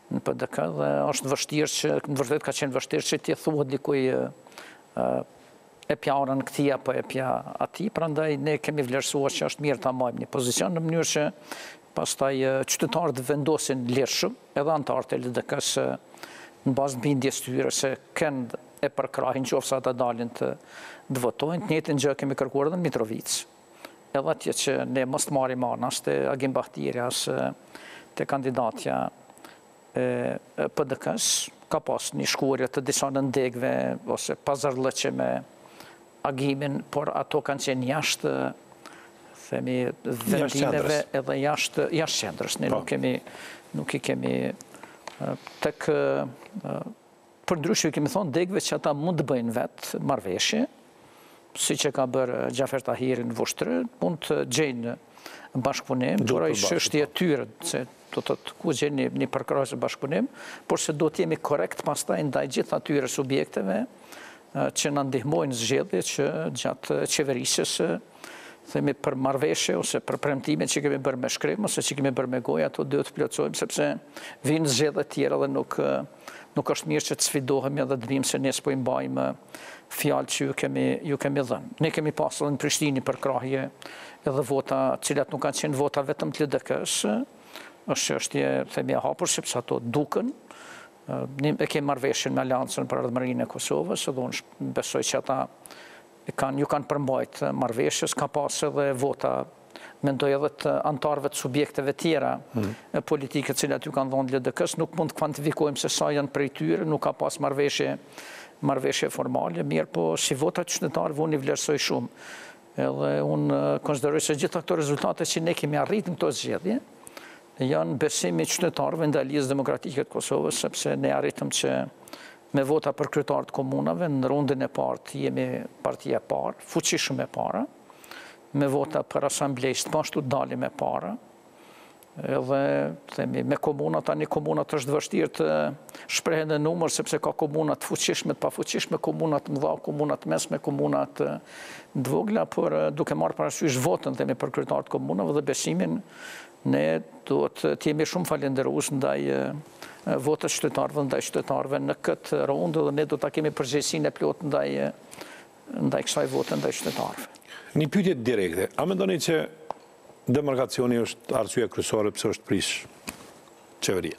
në PDK dhe është vështirë që, në vërtet ka qenë vështirë që t'i thuhet dikuj e pja orën këtij apo e pja atij, prandaj ne kemi vlerësuar që është mirë ta marrim një pozicion në mënyrë që pastaj qytetarët vendosin lirshëm, edhe anëtarët e LDK-s në bazë bindjes tyre se kënd e përkrahin qofsa ata dalin të votojnë. Të njëjtën gjë kemi kërkuar edhe në Mitrovic. Edhe atje që ne mos të marrim anë as te Agim Bahtiri, as te kandidatja e PDK-s, ka pas një shkurje të disa nëndegve ose pazarllëqe me agimin, por ato kanë qenë jashtë themi vendimeve edhe jashtë qendrës. Ne nuk i kemi tek për ndryshe kemi thonë degve që ata mund të bëjnë vetë marrëveshje, si që ka bërë Gjafer Tahiri në Vushtër, mund të gjejnë bashkëpunim, por ai çështja e tyre, se do të thotë ku gjejnë një përkrahje bashkëpunim, por se do të jemi korrekt pastaj ndaj gjithë atyre subjekteve që na ndihmojnë zgjedhje që gjatë qeverisjes themi për marrëveshje ose për premtimet që kemi bërë me shkrim ose që kemi bërë me gojë, ato duhet të plotësojmë sepse vinë zgjedhje të tjera dhe nuk është mirë që të sfidohemi edhe të vim se ne s'po i mbajmë fjalë që ju kemi dhënë. Ne kemi pasur në Prishtinë përkrahje edhe vota, cilat nuk kanë qenë vota vetëm të LDK-s, është çështje themi e hapur sepse ato duken E kemi marrëveshjen me Aleancën për Ardhmërinë e Kosovës, edhe unë besoj që ata ju kanë përmbajt marrëveshjes, ka pas edhe vota, mendoj edhe të antarëve të subjekteve tjera politike të cilat ju kanë dhënë LDK-s, nuk mund të kvantifikojmë se sa janë prej tyre, nuk ka pas marrëveshje formale, mirë po si vota qytetarëve unë i vlerësoj shumë. Edhe unë konsideroj se gjitha këto rezultate që ne kemi arritur në këto zgjedhje janë besimi i qytetarëve ndaj Lidhjes Demokratike të Kosovës, sepse ne arritëm që me vota për kryetarët komunave në rundën e parë jemi partia e parë, fuqishëm e para, me vota për asamblejës të pashtu dalim e para, edhe themi me komunat, tani komunat është vështirë të shprehen në numër, sepse ka komunat fuqishme të pafuqishme, komunat mëdha, komunat mesme, komunat të vogla, por duke marrë parasysh votën themi për kryetarët komunave dhe besimin, ne duhet të jemi shumë falenderues ndaj votës qytetarëve, ndaj qytetarëve në këtë rondë, dhe ne do ta kemi përgjegjësinë e plotë ndaj kësaj vote ndaj qytetarëve. Një pyetje direkte, a mendoni që demarkacioni është arsyeja kryesore pse është prish qeveria?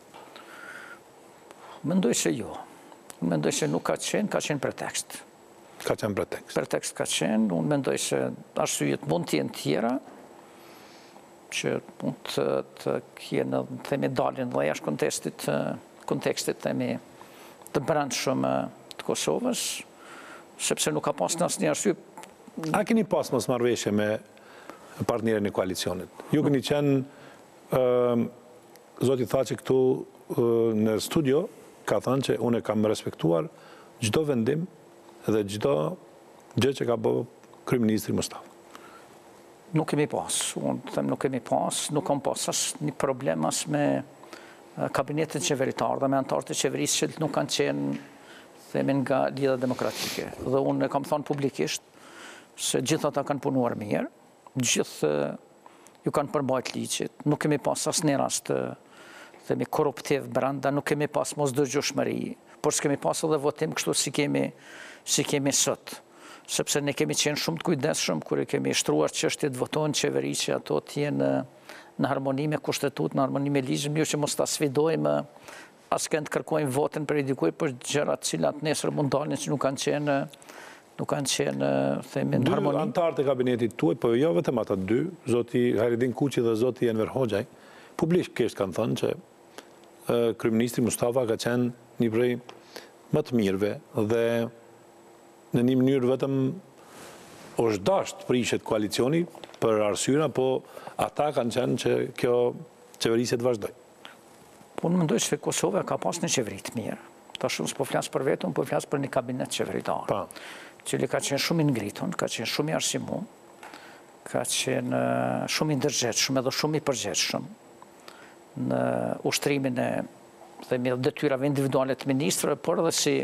Mendoj se jo. Mendoj se nuk ka qenë pretekst. Ka qenë pretekst? Pretekst ka qenë, unë mendoj se arsyet mund të jenë tjera, që mund të kjenë themi dalin dhe jashtë kontekstit themi të brendshëm të Kosovës, sepse nuk ka pas në asnjë arsye. A keni pas mosmarrëveshje me partnerën e koalicionit? Ju keni qenë, zoti tha që këtu në studio ka thënë që unë kam respektuar çdo vendim dhe çdo gjë që ka bërë kryeministri Mustafa. Nuk kemi pas, unë them nuk kemi pas, nuk kam pas asnjë problem as me kabinetin qeveritar dhe me antarët e qeverisë që nuk kanë qenë themin nga Lidhja Demokratike. Dhe unë e kam thënë publikisht se gjithë ata kanë punuar mirë, gjithë ju kanë përmbajt ligjit, nuk kemi pas asnjë rast themi korruptiv brenda, nuk kemi pas mosdërgjueshmëri, por s'kemi pas edhe votim kështu si kemi sot. Sepse ne kemi qenë shumë të kujdesshëm kur e kemi shtruar çështjet votojnë qeveri që ato të jenë në harmoni me kushtetutën, në harmoni me ligjin, jo që mos ta sfidojmë askënd të kërkojmë votën për dikujt për gjëra të cilat nesër mund dalin që nuk kanë qenë themi në harmoni. Dy antarët e kabinetit tuaj, po jo vetëm ata dy, zoti Haridin Kuqi dhe zoti Enver Hoxhaj, publikisht kanë thënë që kryeministri Mustafa ka qenë një prej më të mirëve dhe në një mënyrë vetëm është dashur të prishet koalicioni për arsyena, po ata kanë qenë që kjo qeverisje të vazhdojë. Po unë mendoj se Kosova ka pas një qeveri të mirë. Tash unë s'po flas për vetëm, po flas për një kabinet qeveritar. Cili ka qenë shumë i ngritur, ka qenë shumë i arsimum, ka qenë shumë i ndërgjegjshëm edhe shumë i përgjegjshëm në ushtrimin e detyrave individuale të ministrëve, por edhe si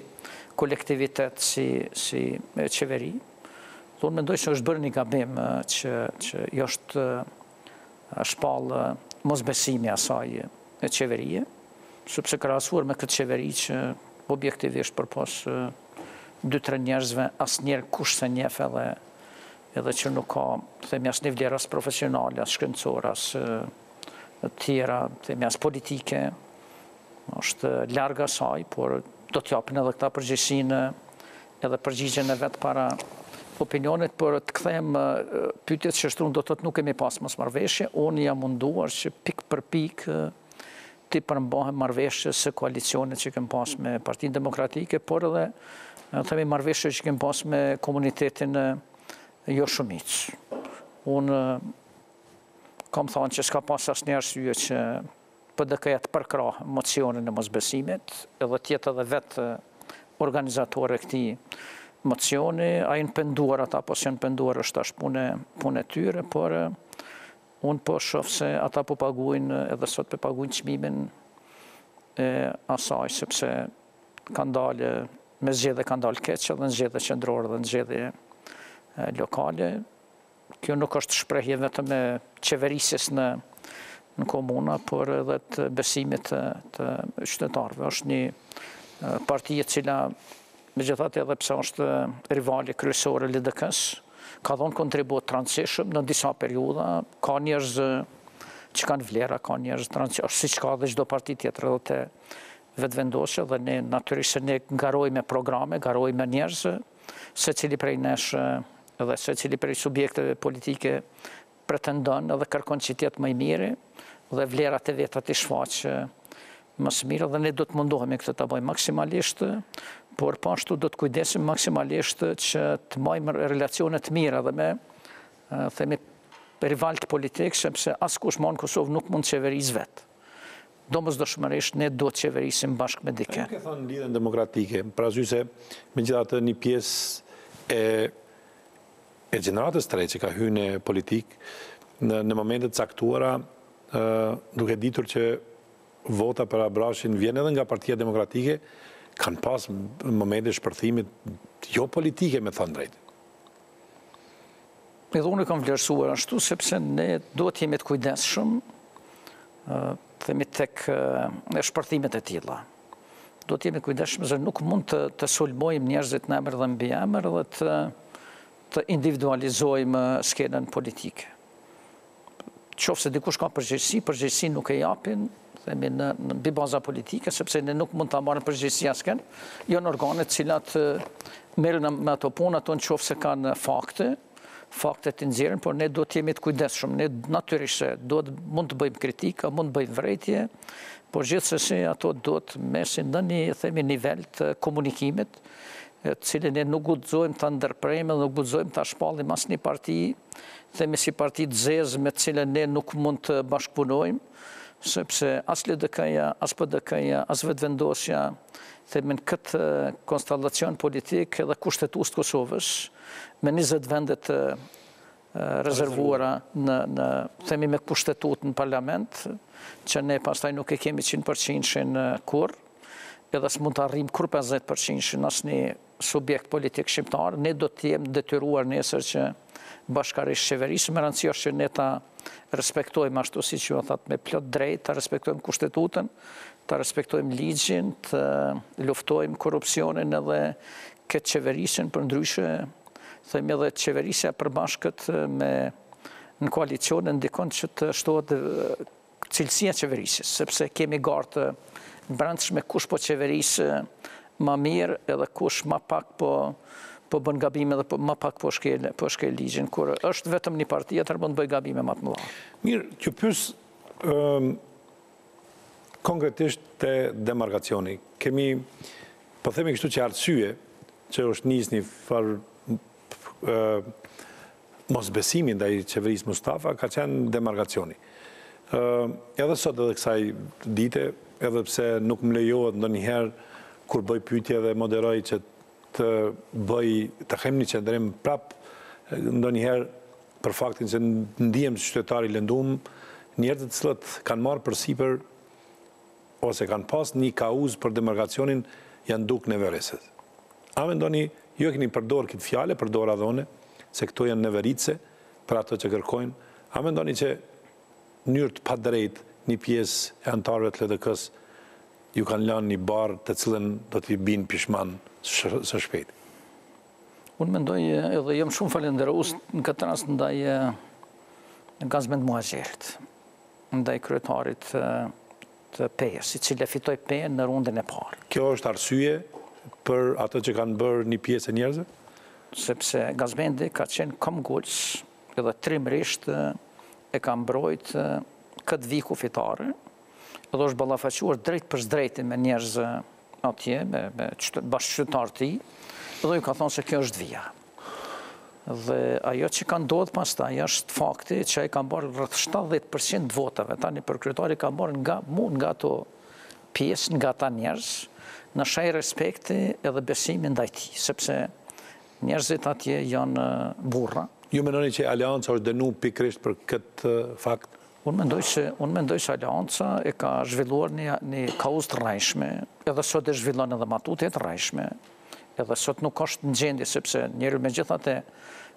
kolektivitet, si qeveri. Dhe unë mendoj se është bërë një gabim që jo është shpallë mosbesimi asaj e qeverie, sepse krahasuar me këtë qeveri që objektivisht përpos 2-3 njerëzve asnjëherë kush se njeh edhe që nuk ka themi asnjë vlerë as profesionale, as shkencore, as tjera, themi as politike, është larg asaj, por do t'japin edhe këta përgjegjësinë edhe përgjigjen e vet para opinionit, por të kthem pyetjet që shtruan do të thotë nuk kemi pas mosmarrëveshje, unë jam munduar që pik për pik të përmbahem marrëveshjes së koalicionit që kem pas me Partinë Demokratike, por edhe themi marrëveshje që kem pas me komunitetin jo shumic. Unë kam thënë që s'ka pas asnjë arsye që PDK-ja të përkrah mocionin e mosbesimit, edhe tjetë edhe vetë organizatore këtij mocioni, a janë penduar ata, po s'janë penduar është tash punë e tyre, por unë po shoh se ata po paguajnë edhe sot po paguajnë çmimin e asaj, sepse kanë dalë me zgjedhje kanë dalë keq, edhe në zgjedhje qendrore dhe në zgjedhje lokale. Kjo nuk është shprehje vetëm e qeverisjes në komuna, por edhe të besimit të qytetarëve. Është një parti e cila, megjithatë edhe pse është rivali kryesor i LDK-s, ka dhënë kontribut të rëndësishëm në disa periudha, ka njerëz që kanë vlera, ka njerëz të rëndësishëm, siç ka edhe çdo parti tjetër edhe vetëvendosje dhe ne natyrisht se ne garojmë me programe, garojmë me njerëz, secili prej nesh dhe secili prej subjekteve politike pretendon edhe kërkon që tjetë më i miri dhe vlerat e veta të shfaqë më së miri dhe ne do të mundohemi këtë të bëjmë maksimalisht, por po ashtu do të kujdesim maksimalisht që të majmë relacionet mira dhe me themi rivalët politikë, sepse askush më në Kosovë nuk mund të qeveris vetë. Domosdoshmërisht ne do të qeverisim bashkë me dikë. Nuk e thonë lidhjen demokratike, pra se megjithatë një pjesë e gjeneratës të re që ka hyrë në politikë në momentet caktuara, duke ditur që vota për abrashin vjen edhe nga Partia Demokratike, kanë pas momente shpërthimit jo politike, me thënë drejtë. Edhe unë kam vlerësuar ashtu, sepse ne do të jemi të kujdesshëm, themi tek shpërthimet e tilla. Do të jemi të kujdesshëm se nuk mund të sulmojmë njerëzit në emër dhe mbi emër dhe të individualizojmë skenën politike. Qofse dikush ka përgjegjësi nuk e japin, themi në mbi baza politike, sepse ne nuk mund ta marrim përgjegjësi asken, janë organet cilat merren me ato punë, ato nëse kanë fakte të nxjerrin, por ne do të jemi të kujdesshëm. Ne natyrisht mund të bëjmë kritikë, mund të bëjmë vërejtje, por gjithsesi ato do të mesin në një themi nivel të komunikimit, cilin ne nuk guxojmë ta ndërprejmë, nuk guxojmë ta shpallim asnjë parti, themi si parti të zezë me të cilën ne nuk mund të bashkëpunojmë, sepse as LDK-ja, as PDK-ja, as vetëvendosja, themi në këtë konstellacion politik edhe kushtetues të Kosovës, me 20 vendet rezervuara themi me kushtetut në parlament, që ne pastaj nuk e kemi 100% kur, edhe s'mund të arrim kur 50% asnjë subjekt politik shqiptar, ne do të jemi detyruar nesër që bashkarisht qeverisë, me rëndësi është që ne ta respektojmë ashtu siç ju thatë me plot drejt, ta respektojmë kushtetutën, ta respektojmë ligjin, të luftojmë korrupsionin edhe këtë qeverisën, për ndryshe themi edhe qeverisja përbashkët në koalicion ndikon që të shtohet cilësia qeverisjes, sepse kemi garë të brendshme kush po qeverisë më mirë edhe kush më pak po bën gabime dhe më pak po shkel ligjin, kur është vetëm një parti tjetër mund të bëj gabime më të mëdha. Mirë, që pyes konkretisht te demarkacioni. Kemi, po themi kështu që arsye që është nis një farë mosbesimi ndaj qeverisë Mustafa ka qenë demarkacioni. Edhe sot edhe kësaj dite, edhe pse nuk më lejohet ndonjëherë kur bëj pyetje dhe moderoj që të kem një qëndrim prap ndonjëherë për faktin se ndihem si qytetar i lëndum, njerëzit të cilët kanë marrë përsipër ose kanë pas një kauzë për demarkacionin janë duk nevereset. A mendoni, ju e keni përdorë këtë fjale, përdorë adhone, se këto janë neveritse për ato që kërkojnë. A mendoni që njërë të pa drejt një pjesë e antarëve të LDK-s ju kanë lanë një barë të cilën do t'i binë pishman së shpejt? Unë mendoj edhe jam shumë falenderus në këtë rast ndaj Gazmend Muhaxherit, ndaj kryetarit të PE-s, i cili fitoi PE-n në rundën e parë. Kjo është arsye për ato që kanë bërë një pjesë e njerëzve? Sepse Gazmendi ka qenë komguls edhe trimërisht e ka mbrojt këtë viku fitare, edhe është ballafaquar drejt për drejti me njerëz atje, me bashkëqytetarët e tij, edhe ju ka thonë se kjo është vija. Dhe ajo që ka ndodhur pastaj është fakti që ai ka marrë rreth 70% të votave. Tani për kryetari ka marrë nga ato pjesë, nga ata njerëz, në shaj respekti edhe besimi ndaj tij, sepse njerëzit atje janë burra. Ju mendoni që Aleanca është dënuar pikërisht për këtë fakt? Unë mendoj se Aleanca e ka zhvilluar një kauzë të rrajshme, edhe sot e zhvillon edhe matute të rrajshme, edhe sot nuk është në gjendje, sepse njeri megjithatë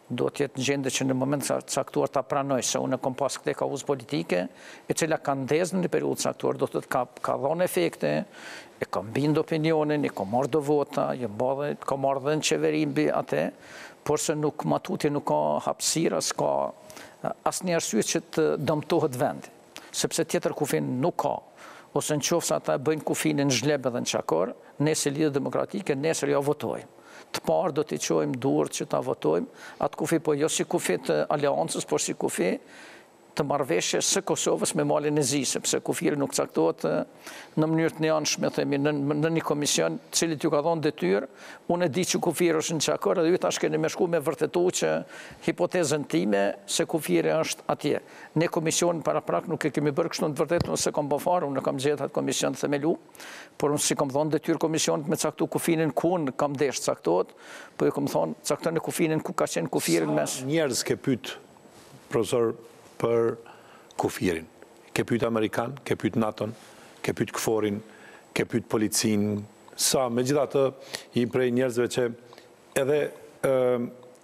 do të jetë në gjendje që në moment caktuar ta pranoj se unë kam pas këtë kauzë politike, e cila ka ndezë në një periudhë caktuar, do të ka dhënë efekte, e ka mbind opinionin, e ka marrë do vota, ka marrë dhe në qeveri mbi atë, por se nuk matutje nuk ka hapësirë, asnjë arsye që të dëmtohet vendi, sepse tjetër kufin nuk ka. ose në qoftë se ata bëjnë kufinin zhleb edhe në qakor, nesër Lidhja Demokratike, nesër ja votojmë. Të parë do t'i qojmë durët që ta votojmë, atë kufi, po jo si kufi të aleancës, por si kufi të marrëveshje së Kosovës me malin e zi, sepse kufiri nuk caktohet në mënyrë të njëanshme, themi, në një komision cilit ju ka dhënë detyrë, unë e di që kufiri është në qakor, edhe ju tash keni me shku me vërtetu që hipotezën time se kufiri është atje. Ne komisionin para prak nuk e kemi bërë kështu në të vërtetë, nëse kam bëfarë, unë kam gjetë atë komision të themelu, por unë si kam thonë detyrë komisionit me caktu kufinin ku unë kam desh caktohet, po ju kam thonë caktoni kufinin ku ka qenë kufirin mes. Njerëz ke pyet, profesor, për kufirin. Ke pyet Amerikan, ke pyet NATO-n, ke pyet KFOR-in, ke pyet policin, sa me gjitha të i prej njerëzve që edhe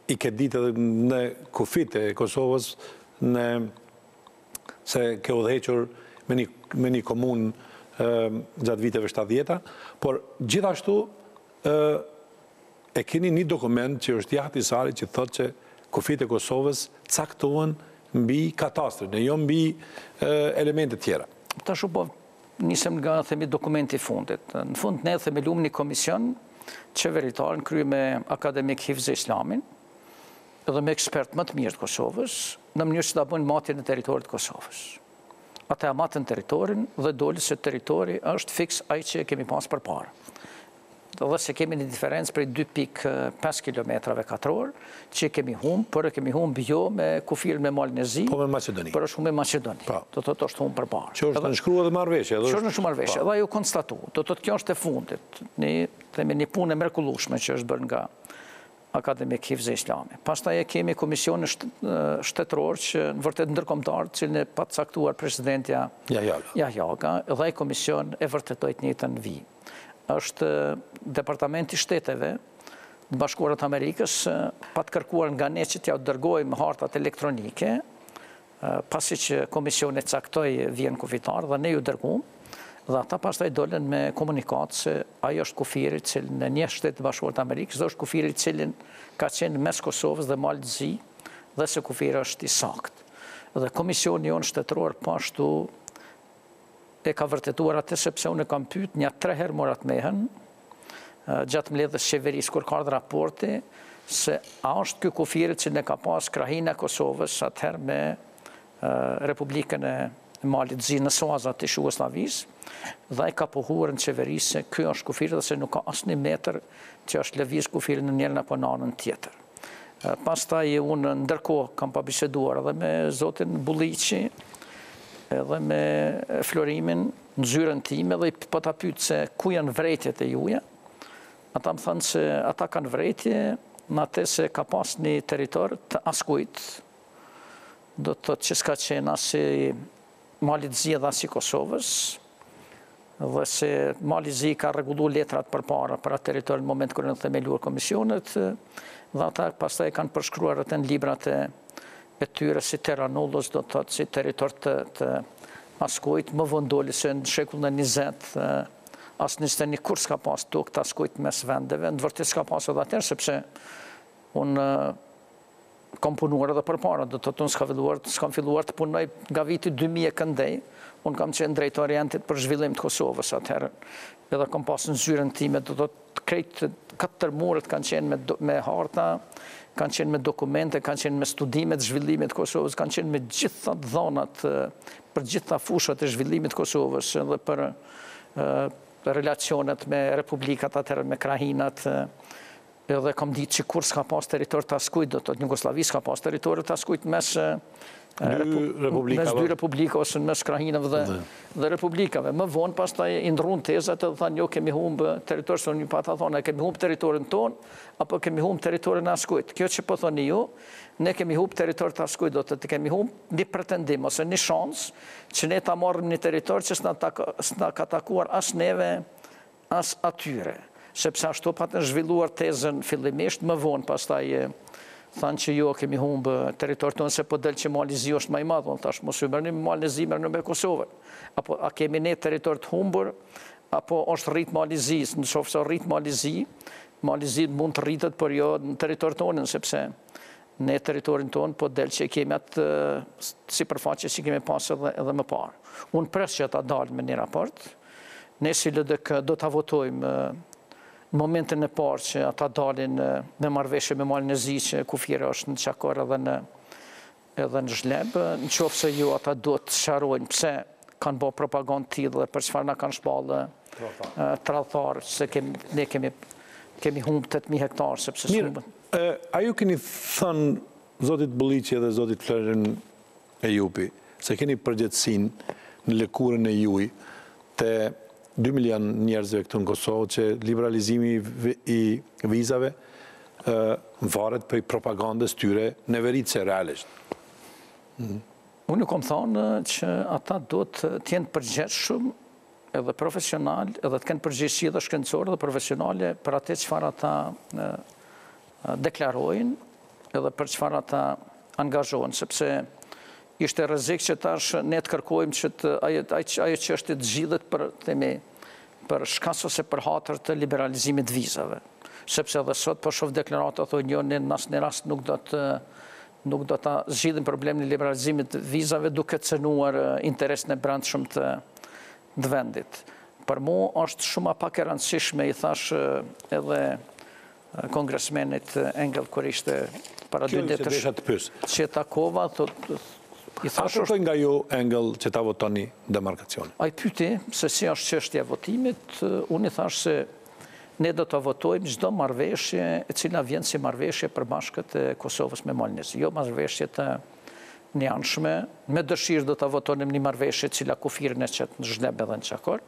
i ke ditë edhe në kufit e Kosovës se ke udhëhequr me një komunë gjatë viteve 70-ta, por gjithashtu e keni një dokument që është jahti sari që thotë që kufit e Kosovës caktohen mbi katastrën, e jo mbi elemente tjera. Ta shu po nisem nga themi dokumenti fundit. Në fund ne themelum një komision qeveritar në krye me akademik Hifze Islamin edhe me ekspert më të mirë të Kosovës në mënyrë që ta bëjnë matjen e teritorit të Kosovës. Ata e matën teritorin dhe doli se territori është fiks ai që kemi pas përpara. Dhe se kemi një diferencë prej 2.5 kilometrave katror, që kemi humbë, por e kemi humbë jo me kufirin me malin e zi, po me Macedoni. Por është humbë me Macedoni. Do të është humbë përpara. Që është në shkrua dhe marrëveshje. Që është në shumë marrëveshje. Dhe ju konstatu. Do të kjo është e fundit. Një punë e mrekullueshme që është bërë nga akademik Hifze Islami. Pastaj e kemi komisionin shtetëror që në vërtet ndërkombëtar, cilën e patcaktuar presidentja Jajaga, dhe ai komision e vërtetoi të njëjtën vijë. Është Departamenti Shteteve të Bashkuarat Amerikës pa të kërkuar nga ne që t'ja dërgojmë hartat elektronike, pasi që komisioni caktoi vjen kufitar dhe ne ju dërgum, dhe ata pastaj dolen me komunikat se ajo është kufiri cilin në një shtet të Bashkuarat Amerikës dhe është kufiri cilin ka qenë mes Kosovës dhe Malë Zi dhe se kufiri është i sakt. Dhe komisioni jonë shtetëror pashtu e ka vërtetuar atë sepse unë e kam pyet një 3 herë morat mehen gjatë mbledhjes qeverisë kur ka ardhur raporti se a është ky kufiri që ne ka pas krahina e Kosovës atëherë me Republikën e Malit Zi në Soazat të Jugosllavisë dhe ai ka pohuar në qeveri se ky është kufiri dhe se nuk ka asnjë metër që është lëviz kufiri në njërin apo në anën tjetër. Pastaj unë ndërkohë kam pabiseduar edhe me zotin Bulliqi edhe me Florimin në zyrën time dhe po ta pyet se ku janë vrejtjet e juja. Ata më thënë se ata kanë vrejtje në atë se ka pas një territor të askujt, do të thotë që s'ka qenë as Malit Zi dhe as i Kosovës, dhe se Mali Zi ka rregullu letrat përpara për atë territor në moment kur në themeluar komisionet, dhe ata pastaj kanë përshkruar atë në librat e tyre si Terranullos, do të thotë si territor të askujt, më vonë doli se në shekullin e 20 as 21 kur s'ka pas tokë të askujt mes vendeve, në vërtet s'ka pas edhe atëherë, sepse unë kam punuar edhe përpara, do të thotë unë s'kam filluar të punoj nga viti 2000 këndej, unë kam qenë drejtori orientit për zhvillim të Kosovës atëherë, edhe kam pas në zyrën time, do të thotë krejt 4 muret kanë qenë me harta, kanë qenë me dokumente, kanë qenë me studimet zhvillimit të Kosovës, kanë qenë me gjitha dhonat për gjitha fushat e zhvillimit të Kosovës dhe për relacionet me republikat atëherë, me krahinat, edhe kam ditë që kur s'ka pas territor të askujt, do të thotë Jugosllavi s'ka pas territor të askujt mes dy republika ose mes krahinave dhe republikave. Më vonë pastaj i ndrun tezat edhe thanë jo kemi humbë territor, se unë pa ta thonë kemi humbë territorin ton apo kemi humbë territorin e askujt. Kjo që po thoni ju, ne kemi humbë territor të askujt, do të kemi humbë një pretendim ose një shans që ne ta marrim një territor që s'na ka takuar as neve as atyre. Sepse ashtu pa të zhvilluar tezën fillimisht, më vonë pastaj thanë që jo kemi humbë territor tonë se po del që Mali Zi është më i madh, tash mos u merrni me Malin e Zi, merrni me Kosovën. Apo a kemi ne territor të humbur apo është rrit Mali Zi, nëse rrit Mali Zi mund të rritet por jo në territor tonë sepse në teritorin tonë, po del që kemi atë sipërfaqe që kemi pasë edhe më parë. Unë pres që ata dalë me një raport, ne si LDK do të votojmë në momentin e parë që ata dalin me marrëveshje me malin e zi që kufira është në Qakor edhe në Zhleb, në qofë se ju ata do të sharojnë pse kanë bo propagandë tillë dhe për çfarë na kanë shpallë tradhtarë, se ne kemi humbë 8.000 hektarë, sepse s'humbën. A ju keni thënë zotit Bulliqi dhe zotit Florin Ejupi, se keni përgjegjësinë në lëkurën e juaj të 2 milion njerëzve këtu në Kosovë që liberalizimi i vizave varet për propagandës tyre në veritse realisht. Unë kom thonë që ata do të tjenë përgjegjshëm edhe profesional, edhe të kenë përgjegjësi edhe shkencore dhe profesionale për atë çfarë ata deklarojnë edhe për çfarë ata angazhohen, sepse ishte rrezik që tash ne të kërkojmë që ajo që është të zgjidhet për shkas ose për hatër të liberalizimit të vizave. Sepse edhe sot po shoh deklarata thonë jo, ne në asnjë rast nuk do ta zgjidhim problemin e liberalizimit të vizave duke cënuar interesin e brendshëm të vendit. Për mua është shumë pak e rëndësishme, i thash edhe kongresmenit Engel kur ishte para 2 ditësh që takova, i thash është nga ju Engel që ta votoni demarkacion. Ai pyeti se si është çështja e votimit, unë i thash se ne do të votojmë çdo marrëveshje e cila vjen si marrëveshje për bashkët e Kosovës me malin e zi, jo marrëveshje të njanshme, me dëshirë do të votonim një marrëveshje e cila kufirin e qëtë në Zhleb edhe në Qakor,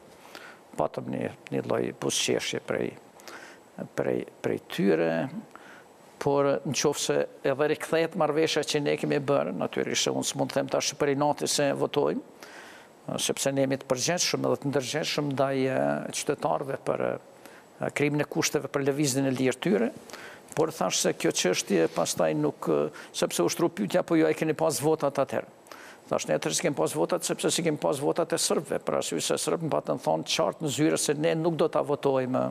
patëm një lloj buzëqeshje prej tyre, por në qoftë se edhe rikthehet marrëveshja që ne kemi bërë, natyrisht unë s'mund të them tash për inati se votojmë, sepse ne jemi të përgjegjshëm edhe të ndërgjegjshëm ndaj qytetarëve për krimin e kushteve për lëvizjen e lirë tyre, por thash se kjo çështje pastaj nuk, sepse u shtru pyetja po ju ai keni pas votat atëherë. Thash ne atëherë s'kemi pas votat sepse si kemi pas votat e serbëve, për arsye se serbët më patën thonë qartë në zyre se ne nuk do ta votojmë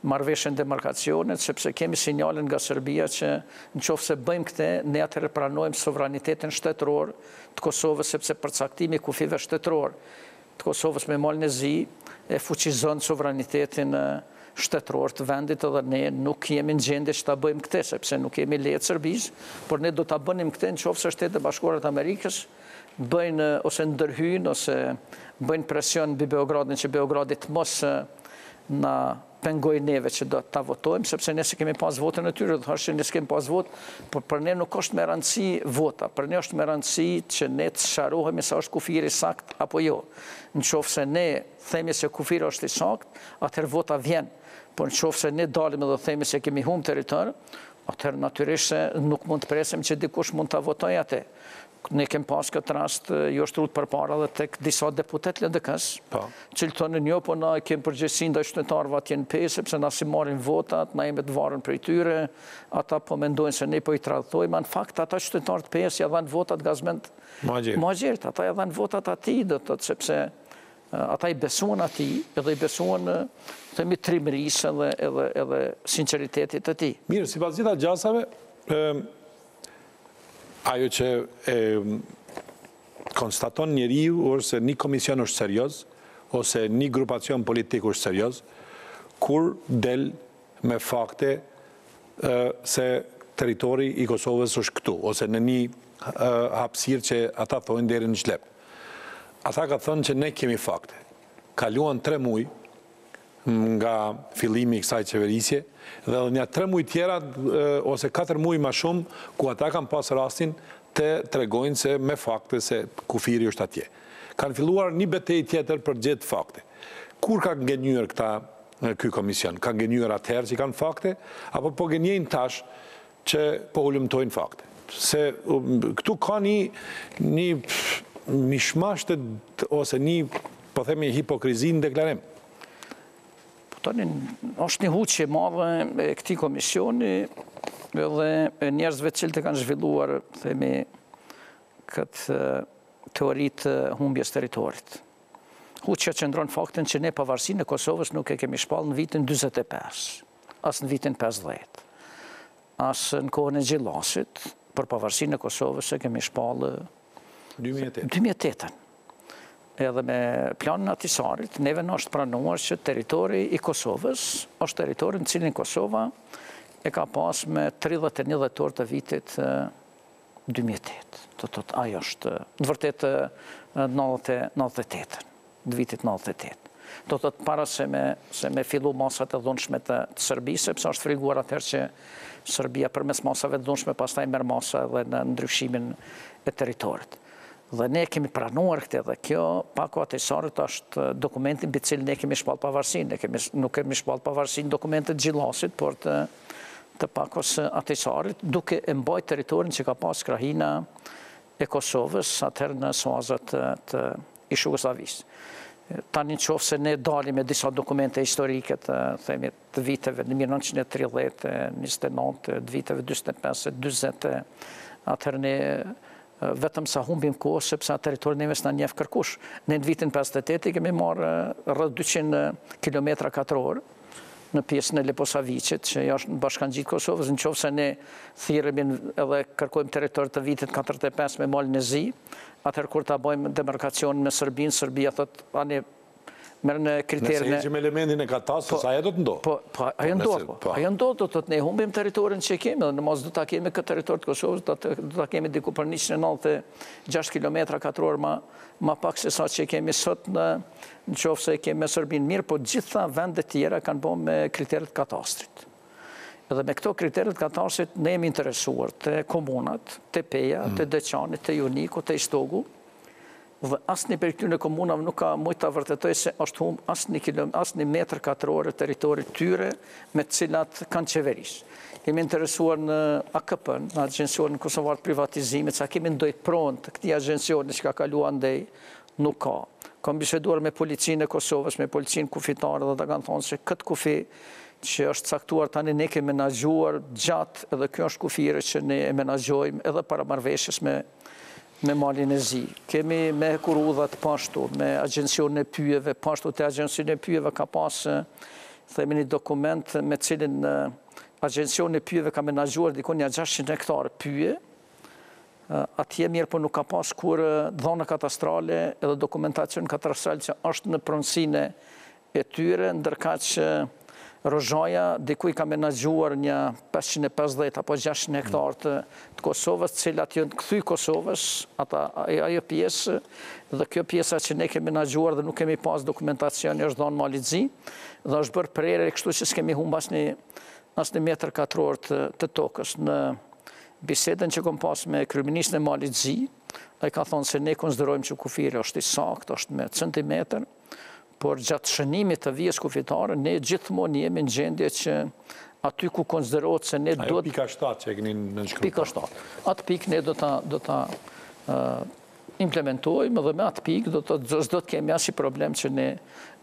marrëveshjen demarkacionit, sepse kemi sinjalen nga Serbia që nëse bëjmë këtë, ne atëherë pranojmë sovranitetin shtetëror të Kosovës, sepse përcaktimi i kufive shtetëror të Kosovës me malin e zi e fuqizon sovranitetin shtetëror të vendit, edhe ne nuk jemi në gjendje që ta bëjmë këtë, sepse nuk jemi lejet Serbisë, por ne do ta bënim këtë nëse Shtetet Bashkuara të Amerikës bëjnë ose ndërhyjnë ose bëjnë presion mbi Beogradin që Beogradi të mos na pengoj neve që do ta votojmë, sepse ne se kemi pas votën e tyre, do thashë ne s'kemi pas votë, por për ne nuk është me rëndësi vota, për ne është me rëndësi që ne të sharohemi sa është kufiri sakt apo jo. Nëse ne themi se kufiri është i sakt, atëherë vota vjen, por nëse ne dalim dhe themi se kemi humbë territor, atëherë natyrisht se nuk mund të presim që dikush mund ta votojë atë. Ne kemi pas këtë rast, jo është rrut përpara dhe tek disa deputet LDK-s, që thonë jo, po na kemi përgjegjësi ndaj qytetarëve atje në pesë, sepse na si marrin votat, na jemi të varur prej tyre, ata po mendojnë se ne po i tradhtojmë, në fakt ata qytetarët pesë ja dhanë votat gazment magjerët, ata ja dhanë votat atij, do të thotë sepse ata i besuan atij, edhe i besuan themi trimërisë edhe sinqeritetit të tij. Mirë, sipas gjitha gjasave, ajo që konstaton njeriu është se një komision është serioz, ose një grupacion politik është serioz, kur del me fakte se territori i Kosovës është këtu, ose në një hapësirë që ata thonë deri në Zhleb. Ata ka thënë që ne kemi fakte. Kaluan 3 muaj nga fillimi i kësaj qeverisje, dhe një 3 muaj tjera, ose 4 muaj ma shumë, ku ata kanë pas rastin të tregojnë se me fakte se kufiri është atje. Kanë filluar një betejë tjetër për gjetë fakte. Kur ka gënjur ky komision? Ka gënjur atëherë që kanë fakte, apo po gënjejnë tash që po hulumtojnë fakte? Se këtu ka një mishmash ose një, po themi, hipokrizi në deklarim. Është një huqje madhe e këtij komisioni edhe njerëzve të cilët e kanë zhvilluar, themi, këtë teoritë humbjes territorit. Huqja qëndron faktin që ne pavarësinë e Kosovës nuk e kemi shpallë në vitin 45, as në vitin 50. asë në kohën e Gjillasit, për pavarësinë e Kosovës e kemi shpallë 2008. Edhe me planin Atisarit, neve në është pranuar që territori i Kosovës është territori në cilin Kosova e ka pas me 31 dhjetor të vitit 2008. Ajo është, në vërtet 98, në vitit 98. Para se me fillu masat e dhunshme të Serbisë, sepse është friguar atëherë që Serbia përmes masave të dhunshme pastaj merr masa edhe në ndryshimin e territorit. Dhe ne kemi pranuar këtë dhe kjo pako Atisarit është dokumenti mbi cilin ne kemi shpall pavarësinë. Nuk kemi shpall pavarësinë dokumentet Gjillasit, por të pakos Atisarit, duke e mbajt territorin që ka pas krahina e Kosovës atëherë në suazat të ish Jugosllavisë. Tani në qofë se ne dalim me disa dokumente historike të viteve në 1930, 29, të viteve 25, 20, atëherë ne vetëm sa humbim kohë, sepse atë territori neve s'na njeh kërkush. Ne në vitin 58 kemi marrë rreth 200 kilometra katror në pjesën e Leposavicit, që është në bashkangjitë Kosovës, në qofë se ne thirremi edhe kërkojmë territor të vitit 45 me malin e zi, atëherë kur ta bëjmë demarkacionin me Serbinë, Serbia thotë, ani merr në kriterin Nëse heqim elementin e katasës, ajo do të ndodhë. Po, ajo ndodhë. Ajo ndodhë, do të ne humbim territorin që kemi, dhe në mos do ta kemi këtë territor të Kosovës, do ta kemi diku për 196 kilometra katror ma pak se sa që kemi sot në qofë se kemi me Serbinë mirë, po gjitha vendet tjera kanë bërë me kriteret katastrit. Edhe me këto kriteret katastrit ne jemi interesuar të komunat, të Peja, të Deçanit, të Joniku, të Istogu, dhe asnjë për këtyre komunave nuk ka mujt ta vërtetoj se është humb asnjë metër katror territorit tyre me të cilat kanë qeverisë. Kemi interesuar në AKP-n, në Agjencionin Kosovar të Privatizimit, sa kemi ndojt pronë të këtij agjencioni që ka kaluar ndej, nuk ka. Kam biseduar me policinë e Kosovës, me policinë kufitare dhe ta kanë thonë se këtë kufi që është caktuar tani ne kemi menaxhuar gjatë, edhe kjo është kufire që ne e menaxhojmë edhe para marrëveshjes me malin e zi. Kemi me kurudhat pashtu, me agjencionin e pyjeve, pashtu të agjencionin e pyjeve ka pas, themi një dokument me cilin agjencionin e pyjeve ka menaxhuar dikon një 600 hektar pyje, atje mirë po nuk ka pas kur dhona katastrale edhe dokumentacion katastrale që është në pronësinë e tyre, ndërka që Rozhaja dikuj ka menaxhuar një 550 apo 600 hektar të Kosovës, cilat janë kthy Kosovës, ajo pjesë dhe kjo pjesa që ne kemi menaxhuar dhe nuk kemi pas dokumentacion është dhënë malit zi, dhe është bërë prerje kështu që s'kemi humb asnjë metër katror të tokës. Në bisedën që kom pas me kryeministin e malit zi, ai ka thonë se ne konsiderojmë që kufiri është i saktë, është me centimetër, por gjatë shënimit të vijës kufitare, ne gjithmonë jemi në gjendje që aty ku konsiderohet se ne do të... Ajo pika 7 që e keni në shkruar. Pika 7. Atë pikë ne do ta implementojmë dhe me atë pikë do të kemi asnjë problem që ne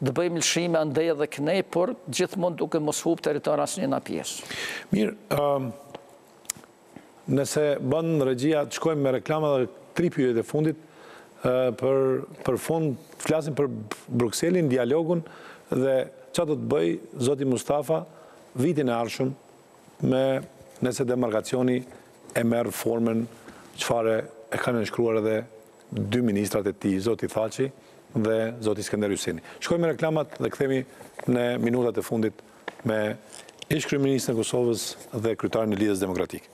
të bëjmë lëshime andej edhe kënej, por gjithmonë duke mos humb territor asnjë pjesë. Mirë, nëse bën regjia të shkojmë me reklama dhe 3 pyetje e fundit, për fund flasim për Brukselin, dialogun dhe çfarë do të bëj zoti Mustafa vitin e ardhshëm nëse demarkacioni e merr formën çfarë e kanë shkruar edhe 2 ministrat e tij, zoti Thaçi dhe zoti Skënder Hyseni. Shkojmë me reklamat dhe kthehemi në minutat e fundit me ish-kryeministrin e Kosovës dhe kryetarin e Lidhjes Demokratike.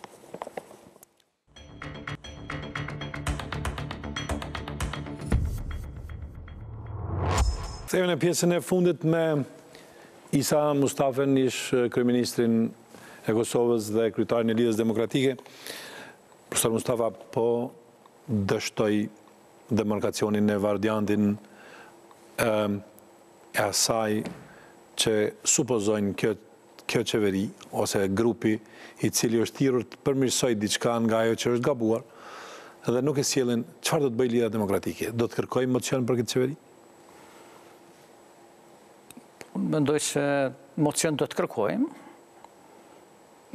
Kthehemi në pjesën e fundit me Isa Mustafën, ish kryeministrin e Kosovës dhe kryetarin e Lidhjes Demokratike. Profesor Mustafa, po dështoj demarkacionin në Vardiandin e asaj që supozojnë kjo qeveri ose grupi i cili është thirrur të përmirësoj diçka nga ajo që është gabuar dhe nuk e sjellin, çfarë do të bëjë Lidhja Demokratike? Do të kërkojë mocion për këtë qeveri? Mendoj se mocion do të kërkojmë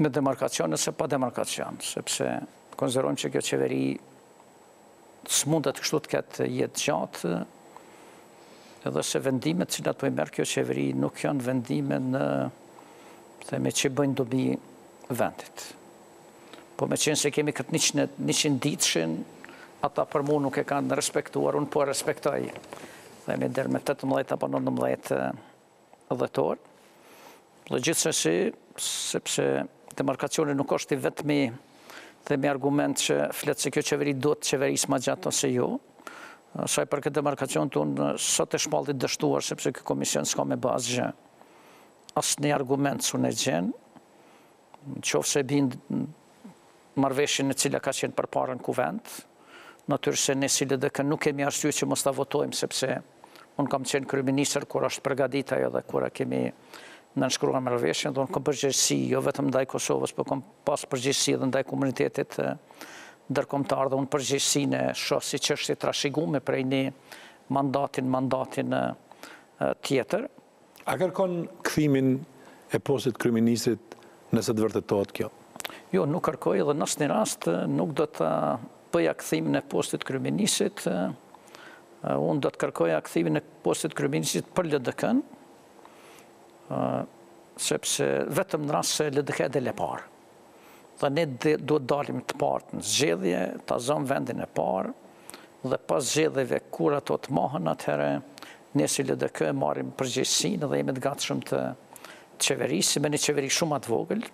me demarkacion ose pa demarkacion, sepse konsiderojmë që kjo qeveri s'mundet kështu të ketë jetë gjatë, edhe se vendimet cilat po i merr kjo qeveri nuk janë vendime që bëjnë dobi vendit. Po me qenë se kemi këtë 100 ditëshin, ata për mu nuk e kanë respektuar, unë po respektoj. Dhe me dherë me 18 apo 19 dhjetor. Dhe gjithsesi, sepse demarkacioni nuk është i vetmi dhe me argument që fletë se kjo qeveri do të qeverisë ma gjatë ose jo. Saj për këtë demarkacion të unë sot e shpallit dështuar, sepse kjo komision s'ka me bazë gjë. Asë një argument s'u në gjenë, qofë se bindë marveshjen e cila ka qenë për parën kuvent, natyrë se ne si LDK nuk kemi arsye që mos ta votojmë, sepse unë kam qenë kryeministër kur është përgatita ajo dhe kur kemi nënshkruar marrëveshjen, do në kam përgjegjësi, jo vetëm ndaj Kosovës, por kam pas përgjegjësi edhe ndaj komunitetit ndërkombëtar dhe unë përgjegjësinë e shoh si çështje trashëguar prej një mandatin tjetër. A kërkon kthimin e postit kryeministrit nëse të vërtetohet kjo? Jo, nuk kërkoj dhe në asnjë rast nuk do të bëja kthimin e postit kryeministrit. Unë do të kërkoja kthimin e postit kryeministrit për LDK-n, sepse vetëm në rast se LDK del e parë. Dhe ne do të dalim të parë në zgjedhje, ta zëmë vendin e parë, dhe pas zgjedhjeve kur ato të mohën, atëherë ne si LDK marrim përgjegjësinë dhe jemi të gatshëm të qeverisim me një qeveri shumë atë vogël,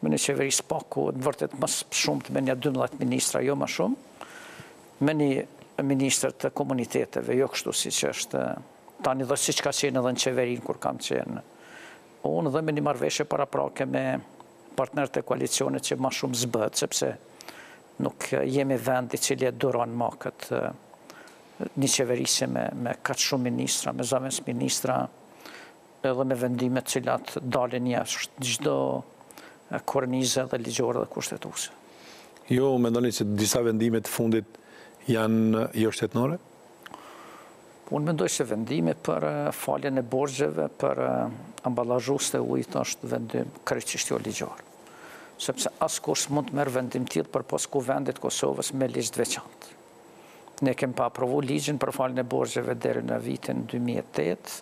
me një qeveri spaku, në vërtet më shumë me një 12 ministra, jo më shumë, me një ministër të komuniteteve, jo kështu si që është tani dhe si që ka qenë edhe në qeverin kur kam qenë. Unë dhe me një marrëveshje paraprake me partnerët e koalicionit që ma shumë zbët, sepse nuk jemi vendi cili e duron ma këtë një qeverisje me katë shumë ministra, me zavens ministra, edhe me vendimet cilat dalin jashtë çdo kornize dhe ligjore dhe kushtetuese. Jo, mendoni se disa vendimet fundit janë jo shtetënore? Unë mendoj se vendime për faljen e borxheve, për ambalazhues të ujit është vendim krejtësisht jo ligjor. Sepse askush mund të merr vendim tillë përpos kuvendit Kosovës me ligj të veçantë. Ne kemi pa aprovu ligjin për faljen e borxheve deri në vitin 2008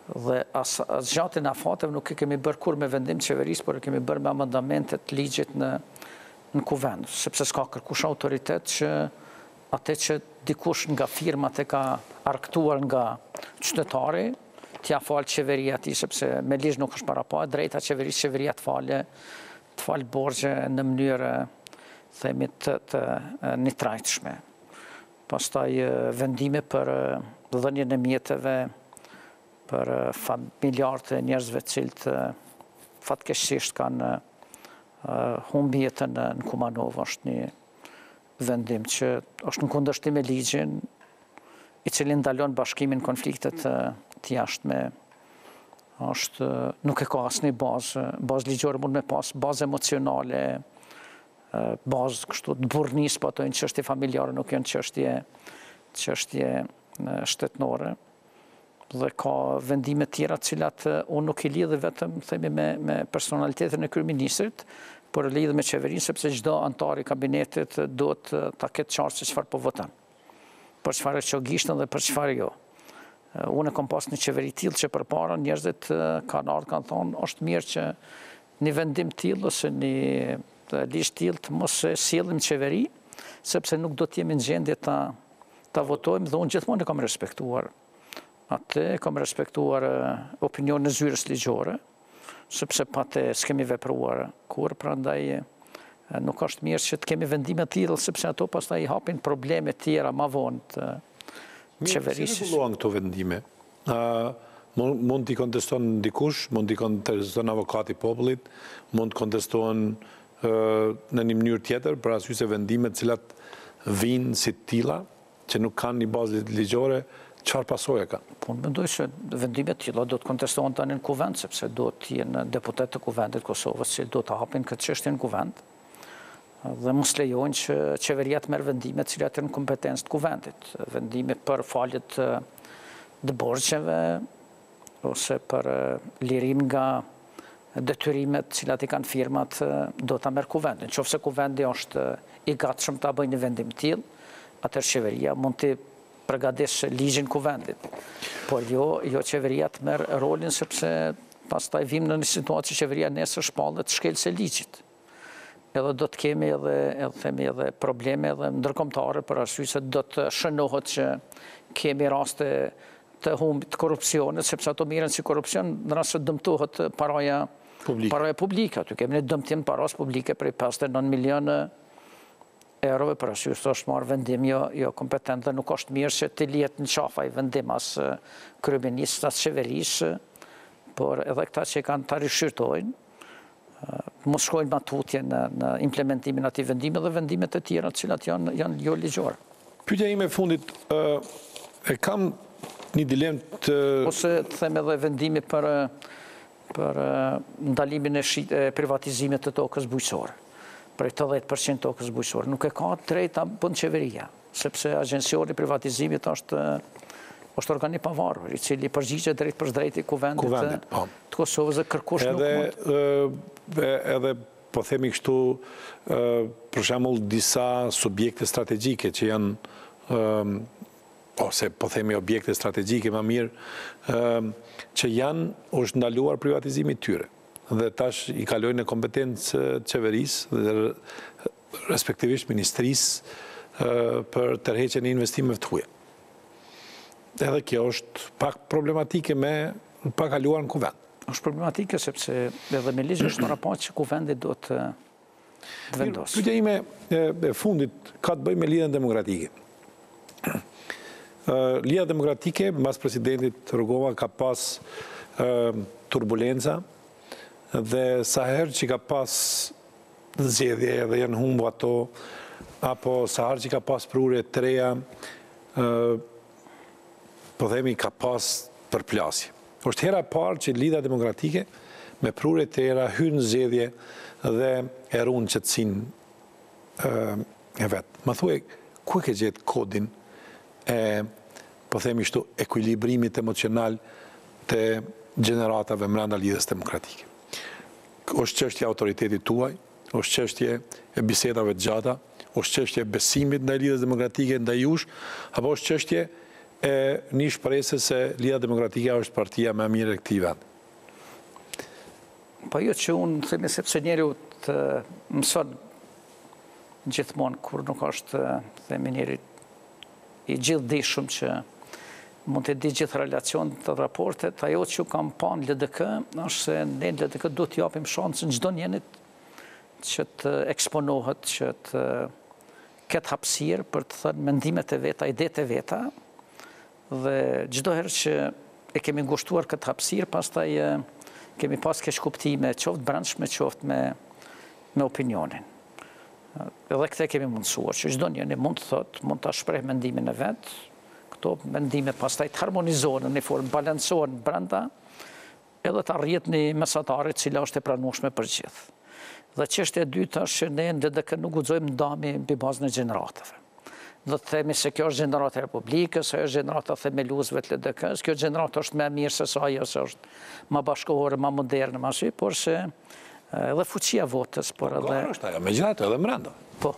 dhe as gjatë në afateve nuk e kemi bërë kur me vendim qeverisë, por e kemi bërë me amendamentet të ligjit në kuvend, sepse s'ka kërkush autoritet që atë që dikush nga firmat e ka arktuar nga qytetari, t'ja falë qeveria ti, sepse me ligj nuk është para pa, drejta qeveria të falë borxhe në mënyrë, themi, të një trajtshme. Pastaj vendime për dhënien e mjeteve për familjarët e njerëzve cilët fatkeqësisht kanë humbi jetën në Kumanov, është një vendim që është në kundërshtim me ligjin, i cili ndalon bashkimin konfliktet të jashtme, nuk e ka asnjë bazë ligjore, mund me pas bazë emocionale, bazë kështu të burrnisë, po ato janë çështje familjare, nuk janë çështje shtetënore. Dhe ka vendime tjera të cilat unë nuk i lidh vetëm themi me personalitetin e kryeministrit, por e lidh me qeverinë, sepse çdo antar i kabinetit do ta ketë qartë se çfarë po voton. Për çfarë çogishtën dhe për çfarë jo. Unë kam pas një qeveri tillë që përpara njerëzit kanë ardhur kanë thonë është mirë që një vendim tillë ose një ligj tillë të mos e sjellim qeveri, sepse nuk do të jemi në gjendje ta votojmë dhe unë gjithmonë e kam respektuar. Atë kam respektuar opinionin e zyrës ligjore, sepse pa të s'kemi vepruar kur, prandaj nuk është mirë që të kemi vendime të tilla, sepse ato pastaj i hapin probleme tjera më vonë të qeverisë. Si rregullohen këto vendime? Mund t'i konteston dikush, mund t'i konteston avokati i popullit, mund të kontestohen në një mënyrë tjetër, për arsye se vendimet cilat vinë si të tilla, që nuk kanë një bazë ligjore, çfarë pasojë ka? Po unë mendoj se vendimet tilla do të kontestohen tani në kuvend, sepse do të jenë deputet të kuvendit Kosovës që do të hapin këtë çështje në kuvend. Dhe mos lejojnë që qeveria të merr vendime të cilat janë në kompetencë të kuvendit, vendime për falje të borxheve ose për lirim nga detyrimet të cilat i kanë firmat do ta merr kuvendi. Nëse kuvendi është i gatshëm ta bëjë një vendim të tillë, atëherë qeveria mund të përgatisë ligjin kuvendit. Por jo qeveria të merr rolin, sepse pastaj vim në një situatë që qeveria nesër shpallet shkelës e ligjit. edhe do të kemi edhe probleme edhe ndërkombëtare për arsye se do të shënohet që kemi raste të humbit të korrupsionit, sepse ato mirën si korrupsion në rast se dëmtohet paraja publike. Aty kemi një dëmtim paras publike prej 59 milionë eurove për arsye se është marrë vendim jo kompetent dhe nuk është mirë që të lihet në qafaj vendim as kryeministit as qeverisë, por edhe këta që kanë ta rishqyrtojnë, mos shkojnë matutje në implementimin atij vendimi dhe vendimet e tjera të cilat janë jo ligjore. Pyetja ime e fundit, e kam një dilemë të... Ose të them edhe vendimi për ndalimin e privatizimit të tokës bujqësore, për 80% tokës bujqësore. Nuk e ka drejt ta bën qeveria, sepse agjensioni i privatizimit është organi pavarur, i cili përgjigjet drejt për drejt i kuvendit të Kosovës dhe kërkush nuk edhe po themi kështu, për shembull disa subjekte strategjike që janë ose po themi objekte strategjike më mirë, që është ndaluar privatizimi i tyre. Dhe tash i kalojnë në kompetencë qeverisë dhe respektivisht ministrisë për tërheqjen e investimeve të huaja. Edhe kjo është pak problematike me pa kaluar në kuvend. Është problematike sepse edhe me ligj është rapat që kuvendi do të vendosë. Pyetja ime e fundit ka të bëjë me lidhjen demokratike. Lidhja demokratike mbas presidentit Rugova ka pas turbulenca dhe sa herë që ka pas zgjedhje dhe janë humbur ato, apo sa herë që ka pas prurje të reja, po themi ka pas përplasje. Është hera e parë që Lidhja Demokratike me prurje të reja hyn në zgjedhje dhe e ruan qetësinë e vet. Ma thuaj, ku e ke gjetë kodin e, po themi kështu, ekuilibrimit emocional të gjeneratave brenda Lidhjes Demokratike? Është çështje autoritetit tuaj, është çështje e bisedave të gjata, është çështje e besimit ndaj Lidhjes Demokratike ndaj jush, apo është çështje e një shpresë se Lidhja Demokratike është partia më e mirë e këtij vendi? Po jo që unë themi sepse njeriu të mëson gjithmonë kur nuk është themi njeri i gjithdijshëm që mund të di gjithë relacion të raportet, ajo që kam pa në LDK është se ne në LDK do të japim shansën çdo njenit që të eksponohet, që të ketë hapësirë për të thënë mendimet e veta, idetë e veta, dhe çdo herë që e kemi ngushtuar këtë hapësirë, pastaj kemi pas keq kuptime, qoftë brendshme, qoftë me opinionin. Edhe këtë kemi mundësuar, që çdo njeri mund të thotë, mund ta shpreh mendimin e vet, këto mendime pastaj të harmonizohen në formë balancohen brenda, edhe të arrihet një mesatare e cila është e pranueshme për gjithë. Dhe çështja e dytë është që ne në LDK nuk guxojmë ndami mbi bazën e gjeneratave. Dhe të themi se kjo është gjenerata e Republikës, ajo është gjenerata themeluesve të LDK-s, kjo gjenerata është më e mirë se sa ajo se është më bashkëkohore, më moderne, më ashtu, por se edhe fuqia votës, por edhe... është ajo, megjithatë edhe brenda. Po.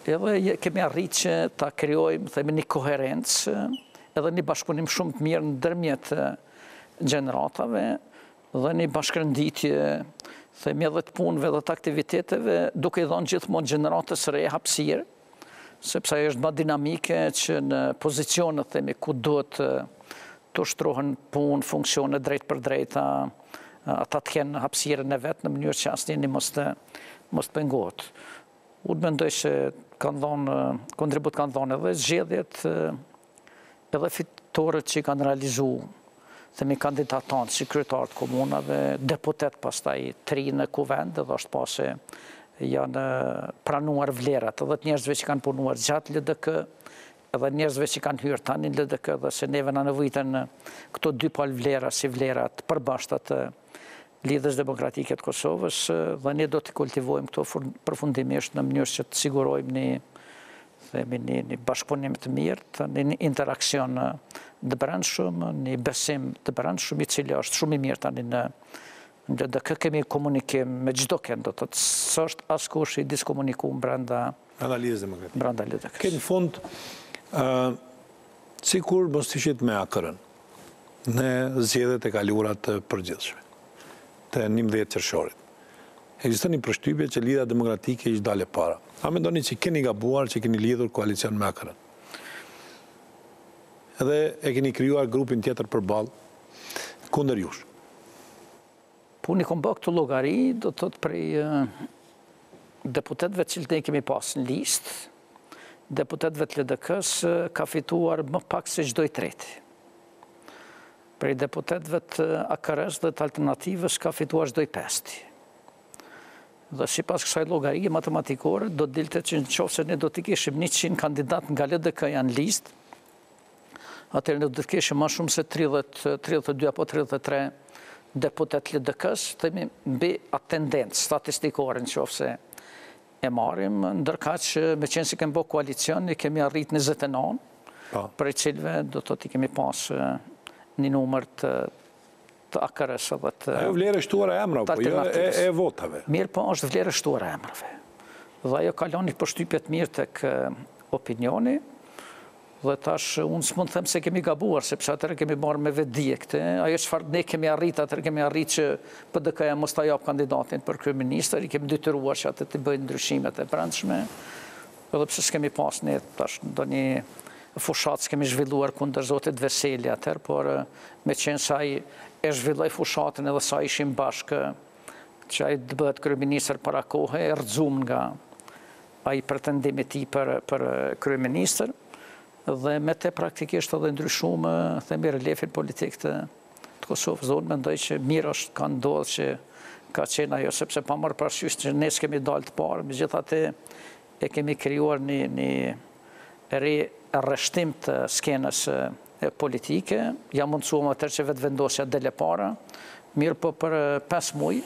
Edhe kemi arritë që ta krijojmë, themi, një koherencë, edhe një bashkëpunim shumë të mirë ndërmjet gjeneratave dhe një bashkërënditje, themi, edhe të punëve dhe të aktiviteteve, duke i dhënë gjithmonë gjeneratës së re hapësirë, sepse ajo është më dinamike që në pozicionet, themi, ku duhet të ushtrohen punë, funksione drejt për drejta, ata të kenë hapësirën e vetë në mënyrë që asnjëri mos të pengohet. Unë mendoj se kontribut kanë dhënë edhe zgjedhjet, edhe fitoret që kanë realizuar, themi, kandidatant si kryetar të komunave, deputet pastaj 3 në kuvend, dhe është pa se janë pranuar vlerat, edhe të njerëzve që kanë punuar gjatë LDK, edhe njerëzve që kanë hyrë tani në LDK, dhe se neve na nevojiten këto dy palë vlera si vlerat përbashkëta të Lidhjes Demokratike të Kosovës, dhe ne do të kultivojmë këto përfundimisht në mënyrë që të sigurojmë një bashkëpunim të mirë, një interakcion të brendshëm, një besim të brendshëm, i cili është shumë i mirë tani në LDK. Kemi komunikim me çdo kënd, do të thotë s'është askush i diskomunikuar brenda Lidhjes Demokratike. Brenda LDK. Në fund, sikur mos ishit me akërën në zgjedhjet e kaluara të përgjithshme të 11 qershorit. ekziston një përshtypje që Lidhja Demokratike ishte dalë para. A mendoni që keni gabuar që keni lidhur koalicion me AKR? Edhe e keni krijuar grupin tjetër përballë kundër jush? Po unë kom bërë këtë llogari, do të thotë prej deputetëve që ne kemi pas në listë, deputetëve të LDK-s ka fituar më pak se çdo i treti. Prej deputetëve të AKR-s dhe të Alternativës ka fituar çdo i pesti. Dhe sipas kësaj llogarie matematikore do dilte që nëse ne do të kishim 100 kandidat nga LDK janë listë, atëherë ne do të kishim më shumë se 32 apo 33 deputet LDK-s, themi mbi atë tendencë statistikore nëse e marrim, ndërka që me qenë si kemi bërë koalicion, ne kemi arrit 29, për i cilve do të thotë i kemi pas një numër të AKR-s dhe të... Ajo vlerë shtuar e emrave, po jo e votave. Mirë, po është vlerë shtuar e emrave. Dhe ajo kalon një përshtypje të mirë tek opinioni, dhe tash unë s'mund të them se kemi gabuar, sepse atëherë kemi marrë me vetdije këtë. Ajo çfarë ne kemi arrit, atëherë kemi arrit që PDK-ja mos ta jap kandidatin për kryeministër, i kemi detyruar që atë të bëjnë ndryshimet e brendshme. Edhe pse s'kemi pas ne tash ndonjë fushat s'kemi zhvilluar kundër zotit Veseli atëherë, por me qenë se ai e zhvilloi fushatën edhe sa ishim bashkë, që ai të bëhet kryeministër para kohë, e rrëzum nga ai pretendimi i tij për kryeministër. Dhe me te praktikisht edhe ndryshume, themi relefin politik të Kosovës. Dhe unë mendoj që mirë është ka ndodhë që ka qenë ajo, sepse pa marrë parasysh që ne s'kemi dalë të parë, megjithatë e kemi krijuar një rreshtim të skenës politike, ja mundësuam atër që vetë vendosja dele para, mirë po për 5 muaj,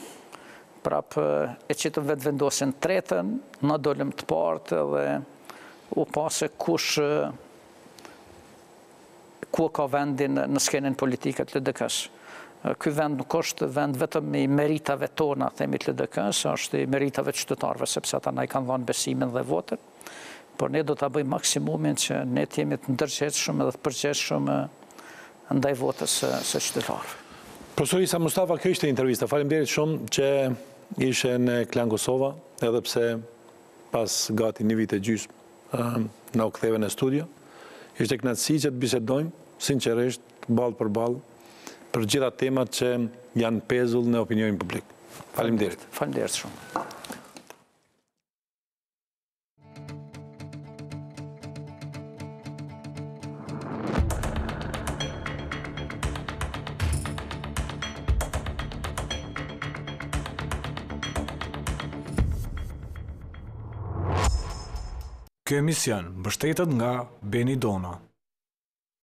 prapë e qitëm vetë vendosin tretën, na dolëm të partë dhe u pase kush ku ka vendin në skenën politike të LDK-s. Ky vend nuk është vend vetëm i meritave tona, themi të LDK-s, është i meritave të qytetarëve, sepse ata na i kanë dhënë besimin dhe votën, por ne do ta bëjmë maksimumin që ne të jemi të ndërgjegjshëm edhe të përgjegjshëm ndaj votës së qytetarëve. Profesorisa Mustafa, kjo ishte intervista. Faleminderit shumë që ishe në Klan Kosova, edhe pse pas gati një vit e gjysmë na u ktheve në studio. Ishte kënaqësi që të bisedojmë sinqerisht, ballë për ballë, për gjitha temat që janë pezull në opinionin publik. Faleminderit. Faleminderit shumë. Ky emision mbështetet nga Zona.